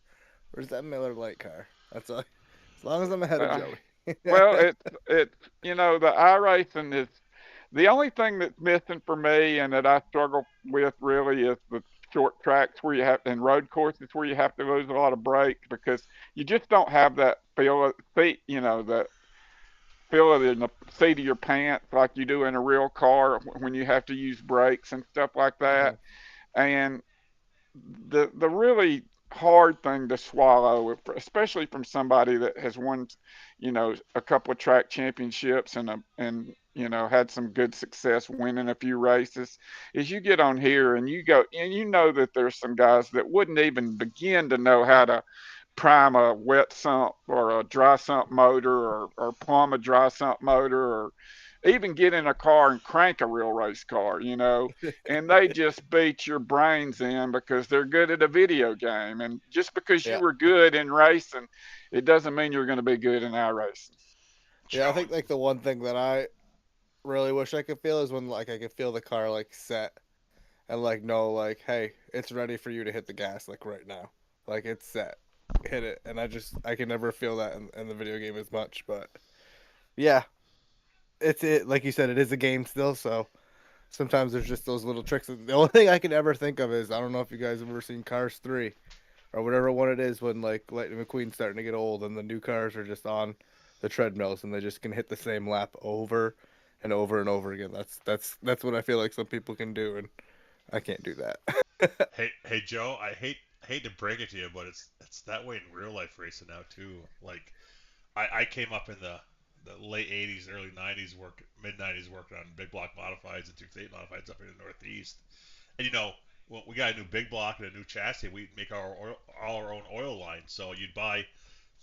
Where's that Miller Lite car?" That's all. As long as I'm ahead of Uh, Joey. well, the iRacing is the only thing that's missing for me, and that I struggle with really, is the short tracks where you have and road courses where you have to lose a lot of brakes, because you just don't have that feel of feet, that feel it in the seat of your pants like you do in a real car when you have to use brakes and stuff like that. And the really hard thing to swallow, especially from somebody that has won, a couple of track championships and had some good success winning a few races, is you get on here and you go and that there's some guys that wouldn't even begin to know how to prime a wet sump or a dry sump motor, or plumb a dry sump motor, or even get in a car and crank a real race car, and they just beat your brains in because they're good at a video game. And just because you Yeah. were good in racing, it doesn't mean you're going to be good in iRacing. Yeah, I think like the one thing that I really wish I could feel is when like I could feel the car like set and like know like, hey, it's ready for you to hit the gas like right now. Like it's set. Hit it. And I can never feel that in the video game as much. But yeah, it's it like you said, it is a game still, so sometimes there's just those little tricks. The only thing I can ever think of is I don't know if you guys have ever seen Cars 3 or whatever one it is, when like Lightning McQueen's starting to get old and the new cars are just on the treadmills and they just can hit the same lap over and over and over again. That's what I feel like some people can do, and I can't do that. Hey Joe, I hate to break it to you, but it's that way in real life racing now too. Like I came up in the late '80s, early '90s, mid '90s, working on big block modifieds and 2-state modifieds up in the Northeast. And when we got a new big block and a new chassis, we make all our own oil line. So you'd buy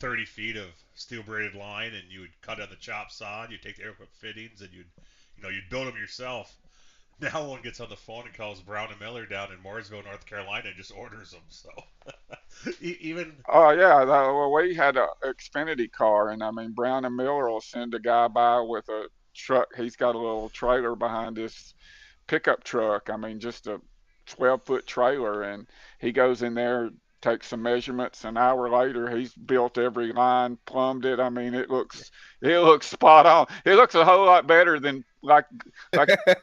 30 feet of steel braided line, and you would cut on the chop sod. You'd take the aircraft fittings, and you'd build them yourself. Now one gets on the phone and calls Brown and Miller down in Mooresville, North Carolina, and just orders them. So even Oh yeah, well, we had a Xfinity car, and I mean Brown and Miller will send a guy by with a truck. He's got a little trailer behind his pickup truck. I mean, just a 12-foot trailer, and he goes in there take some measurements. An hour later, he's built every line, plumbed it. I mean, it looks spot on. It looks a whole lot better than like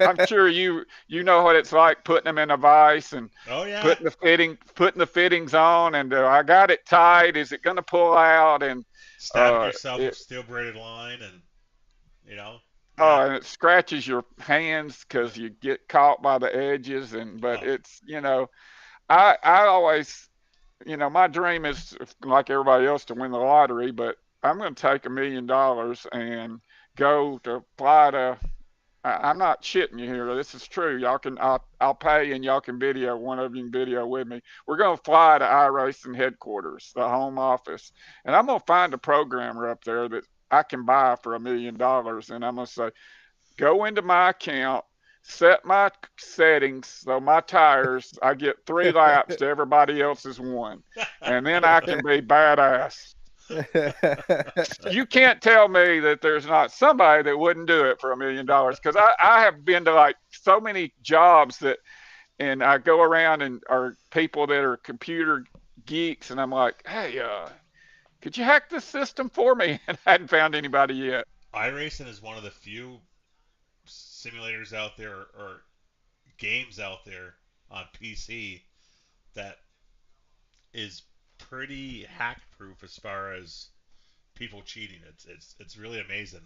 I'm sure you know what it's like putting them in a vise and Oh yeah. putting the fittings on, and I got it tight. Is it going to pull out? And Stabbing yourself with steel braided line, and you know. oh, Yeah. and it scratches your hands because you get caught by the edges. But Oh. it's I always my dream is like everybody else to win the lottery, but I'm going to take $1 million and go to fly to. I'm not shitting you here. This is true. Y'all can. I'll pay and y'all can video. One of you can video with me. We're going to fly to iRacing headquarters, the home office, and I'm going to find a programmer up there that I can buy for $1 million, and I'm going to say, go into my account, set my settings so my tires, I get 3 laps to everybody else's 1, and then I can be badass. You can't tell me that there's not somebody that wouldn't do it for $1 million, because I have been to like so many jobs and I go around and are people that are computer geeks, and I'm like, hey, could you hack this system for me? And I hadn't found anybody yet. iRacing is one of the few simulators out there or games out there on PC that is pretty hack proof as far as people cheating. It's really amazing.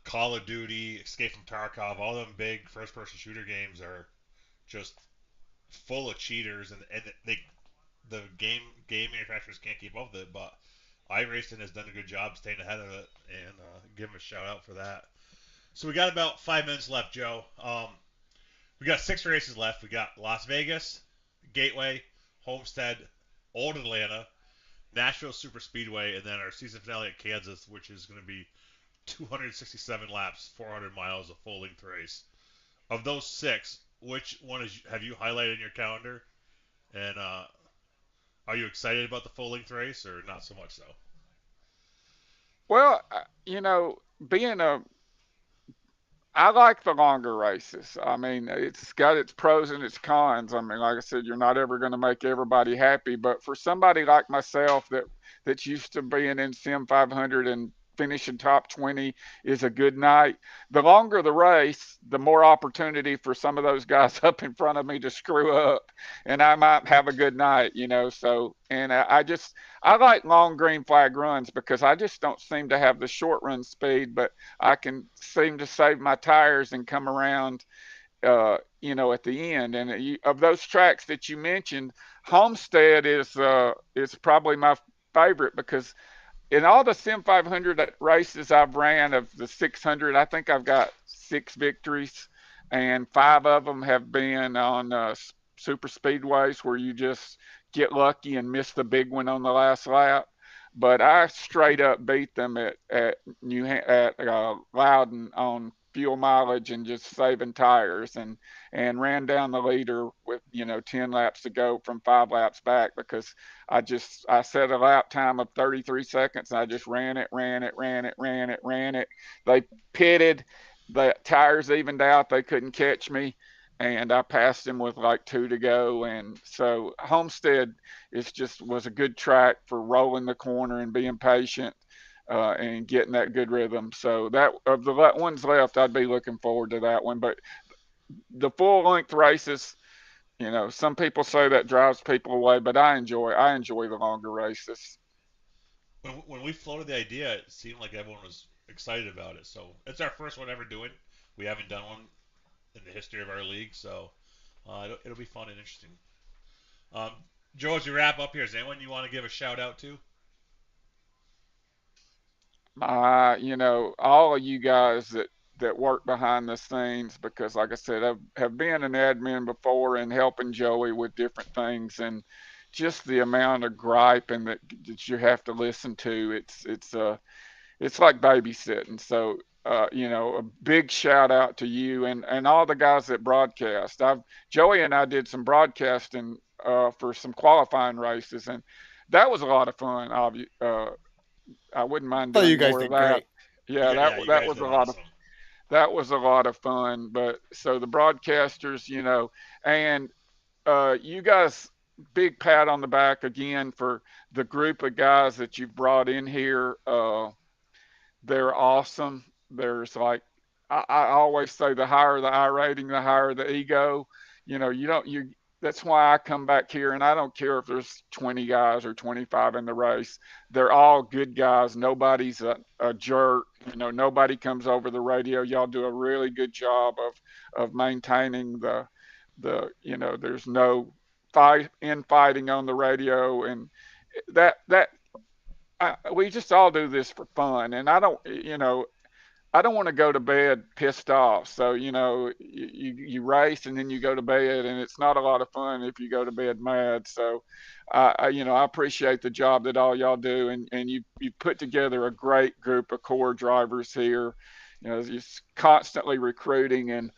Call of Duty, Escape from Tarkov, all them big first person shooter games are just full of cheaters, and the game manufacturers can't keep up with it. But iRacing has done a good job staying ahead of it, and give them a shout out for that. So we got about 5 minutes left, Joe. We got 6 races left. We got Las Vegas, Gateway, Homestead, Old Atlanta, Nashville Super Speedway, and then our season finale at Kansas, which is going to be 267 laps, 400 miles of full length race. Of those 6, which one have you highlighted in your calendar? And are you excited about the full length race, or not so much so? Well, being I like the longer races. I mean, it's got its pros and its cons. I mean, like I said, you're not ever going to make everybody happy, but for somebody like myself that's used to being in Sim 500 and finishing top 20 is a good night. The longer the race, the more opportunity for some of those guys up in front of me to screw up, and I might have a good night, So, and I like long green flag runs because I just don't seem to have the short run speed, but I can seem to save my tires and come around, at the end. And of those tracks that you mentioned, Homestead is probably my favorite because in all the Sim 500 races I've ran of the 600, I think I've got 6 victories, and 5 of them have been on super speedways where you just get lucky and miss the big one on the last lap. But I straight up beat them at Loudon on fuel mileage and just saving tires, and ran down the leader with 10 laps to go from 5 laps back because I set a lap time of 33 seconds and I just ran it. They pitted, the tires evened out, they couldn't catch me, and I passed him with like 2 to go. And so Homestead was a good track for rolling the corner and being patient, and getting that good rhythm. So that of the ones left, I'd be looking forward to that one. But the full length races, some people say that drives people away, but I enjoy the longer races. When we floated the idea, it seemed like everyone was excited about it. So it's our first one ever doing. We haven't done one in the history of our league, so it'll be fun and interesting. Joe, as you wrap up here, is there anyone you want to give a shout out to? All of you guys that work behind the scenes, because like I said, I have been an admin before and helping Joey with different things, and just the amount of griping that you have to listen to, it's like babysitting. So, a big shout out to you and all the guys that broadcast. Joey and I did some broadcasting for some qualifying races, and that was a lot of fun. I wouldn't mind doing you guys more of did that. great. Yeah, that was a lot of fun. But so the broadcasters, and you guys big pat on the back again for the group of guys that you've brought in here. They're awesome. There's like I always say, the higher the I rating, the higher the ego. You don't you. That's why I come back here, and I don't care if there's 20 guys or 25 in the race. They're all good guys. Nobody's a jerk. Nobody comes over the radio. Y'all do a really good job of maintaining there's no infighting on the radio, and that we just all do this for fun. And I don't want to go to bed pissed off. So, you race and then you go to bed, and it's not a lot of fun if you go to bed mad. So, I appreciate the job that all y'all do, and you put together a great group of core drivers here. Just constantly recruiting, and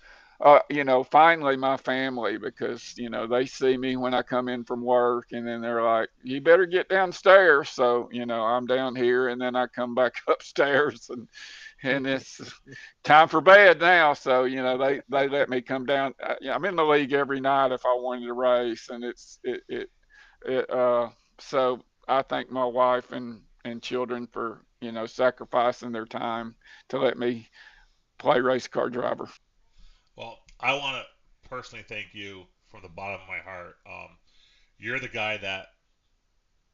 finally my family, because they see me when I come in from work, and then they're like, "You better get downstairs." So I'm down here, and then I come back upstairs, and it's time for bed now. So they let me come down. I'm in the league every night if I wanted to race, and so I thank my wife and children for sacrificing their time to let me play race car driver. Well, I want to personally thank you from the bottom of my heart. You're the guy that,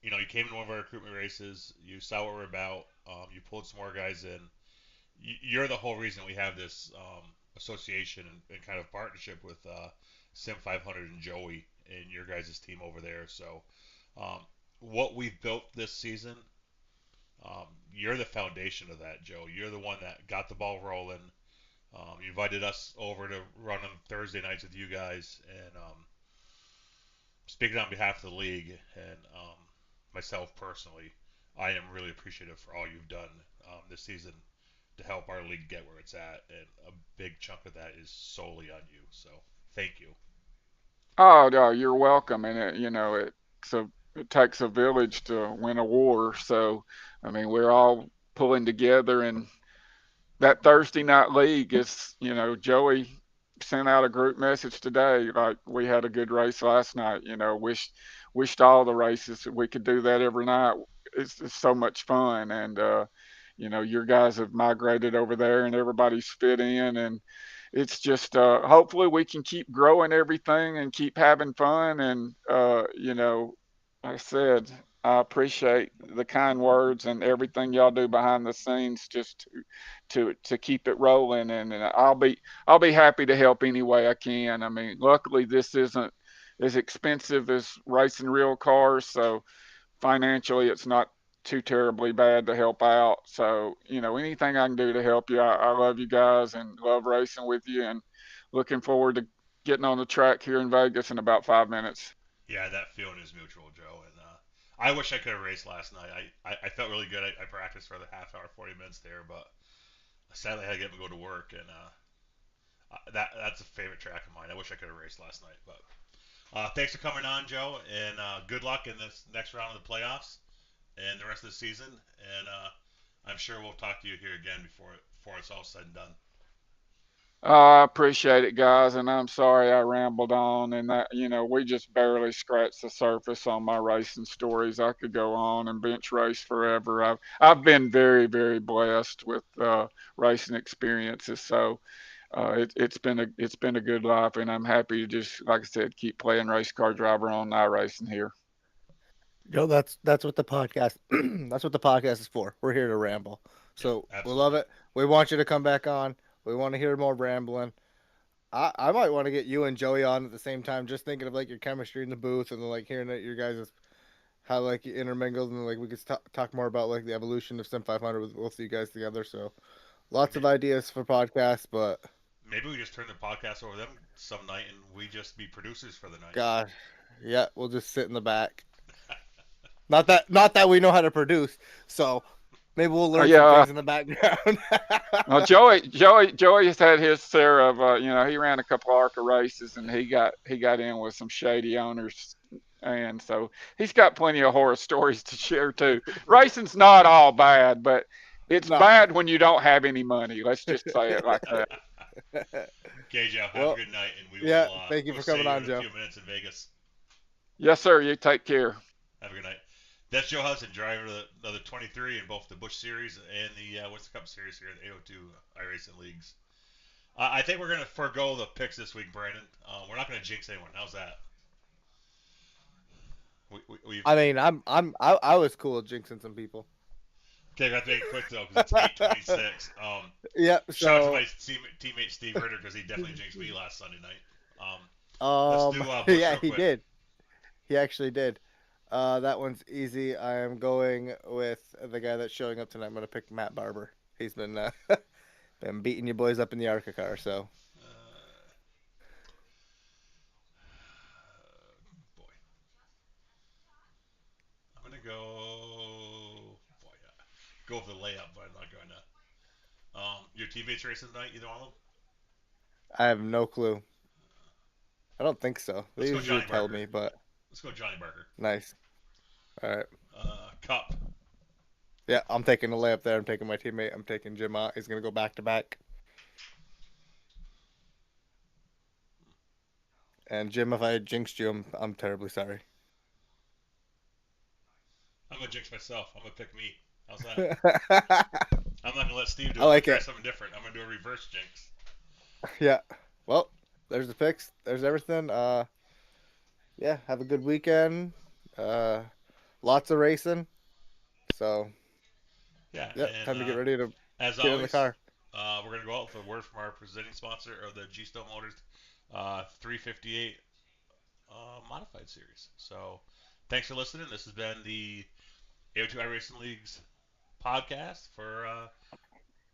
you came to one of our recruitment races. You saw what we're about. You pulled some more guys in. You're the whole reason we have this association and kind of partnership with Sim 500 and Joey and your guys' team over there. So, what we've built this season, you're the foundation of that, Joe. You're the one that got the ball rolling. You invited us over to run on Thursday nights with you guys, and speaking on behalf of the league and myself personally, I am really appreciative for all you've done this season to help our league get where it's at, and a big chunk of that is solely on you. So, thank you. Oh no, you're welcome. And it takes a village to win a war. So, I mean, we're all pulling together, and that Thursday night league is, Joey sent out a group message today, like, we had a good race last night. Wished all the races we could do that every night. It's so much fun, and your guys have migrated over there, and everybody's fit in, and it's just hopefully we can keep growing everything and keep having fun. And like I said, I appreciate the kind words and everything y'all do behind the scenes just to keep it rolling. And I'll be happy to help any way I can. I mean, luckily this isn't as expensive as racing real cars, so financially it's not too terribly bad to help out. So anything I can do to help you, I love you guys and love racing with you, and looking forward to getting on the track here in Vegas in about 5 minutes. Yeah, that feeling is mutual, Joe. And I wish I could have raced last night. I felt really good. I practiced for the half hour, 40 minutes there, but sadly I had to get up and go to work. And that's a favorite track of mine. I wish I could have raced last night. But thanks for coming on, Joe, and good luck in this next round of the playoffs and the rest of the season. And I'm sure we'll talk to you here again before it's all said and done. I appreciate it, guys, and I'm sorry I rambled on, and that we just barely scratched the surface on my racing stories. I could go on and bench race forever. I've been very, very blessed with racing experiences, so it's been a good life, and I'm happy to just, like I said, keep playing race car driver on iRacing here. Joe, that's what the podcast that's what the podcast is for. We're here to ramble. So we love it. We want you to come back on. We want to hear more rambling. I might want to get you and Joey on at the same time, just thinking of like your chemistry in the booth, and then like hearing that your guys' how like you intermingled, and like we could talk more about like the evolution of Sim 500 with both of you guys together. So lots of ideas for podcasts, but maybe we just turn the podcast over to them some night, and we just be producers for the night. God, yeah, we'll just sit in the back. Not that we know how to produce, so maybe we'll learn some things in the background. Well, Joey has had his share of he ran a couple of ARCA races, and he got in with some shady owners, and so he's got plenty of horror stories to share too. Racing's not all bad, but it's bad when you don't have any money. Let's just say it like that. Okay, Joe. Have a good night, and we will. Thank you for coming on, Joe. A few minutes in Vegas. Yes, sir. You take care. Have a good night. That's Joe Hudson, driver of the 23 in both the Busch Series and the Winston Cup Series here at 802 Iracing Leagues. I think we're going to forego the picks this week, Brandon. We're not going to jinx anyone. How's that? I mean, I was cool with jinxing some people. Okay, I got to make it quick though because it's 8:26. Yeah. Shout out to So my teammate Steve Ritter because he definitely jinxed me last Sunday night. Let's do Busch yeah, real he quick. did. He actually did. That one's easy. I am going with the guy that's showing up tonight. I'm going to pick Matt Barber. He's been been beating you boys up in the ARCA car. So Boy, I'm gonna go. Boy, yeah. Go with the layup, but I'm not going to. Your teammates racing tonight? Either one of them? I have no clue. I don't think so. They Let's go usually Johnny tell Barker. me, but Let's go Johnny Barker. nice. All right. Cup. Yeah, I'm taking a layup there. I'm taking my teammate. I'm taking Jim out. He's going to go back to back. And Jim, if I jinxed you, I'm terribly sorry. I'm gonna jinx myself. I'm gonna pick me. How's that? I'm not gonna let Steve do it. I like Try it. something different. I'm gonna do a reverse jinx. Yeah. Well, there's the picks. There's everything. Yeah, have a good weekend. Lots of racing. So, Yeah. yeah, and, time to get ready to as get always, in the car. We're gonna go out with a word from our presenting sponsor of the G.Stone Motors 358 modified series. So, thanks for listening. This has been the AO2 Iracing Leagues podcast for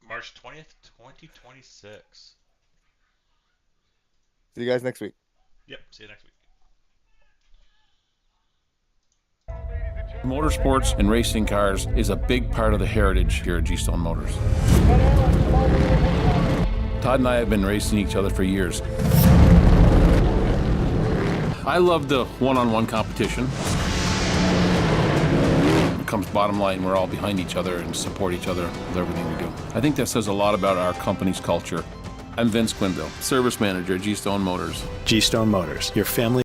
March 20th, 2026. See you guys next week. Yep. See you next week. Motorsports and racing cars is a big part of the heritage here at G.Stone Motors. Todd and I have been racing each other for years. I love the one-on-one competition. It comes bottom line, we're all behind each other and support each other with everything we do. I think that says a lot about our company's culture. I'm Vince Quinville, Service Manager at G.Stone Motors. G.Stone Motors, your family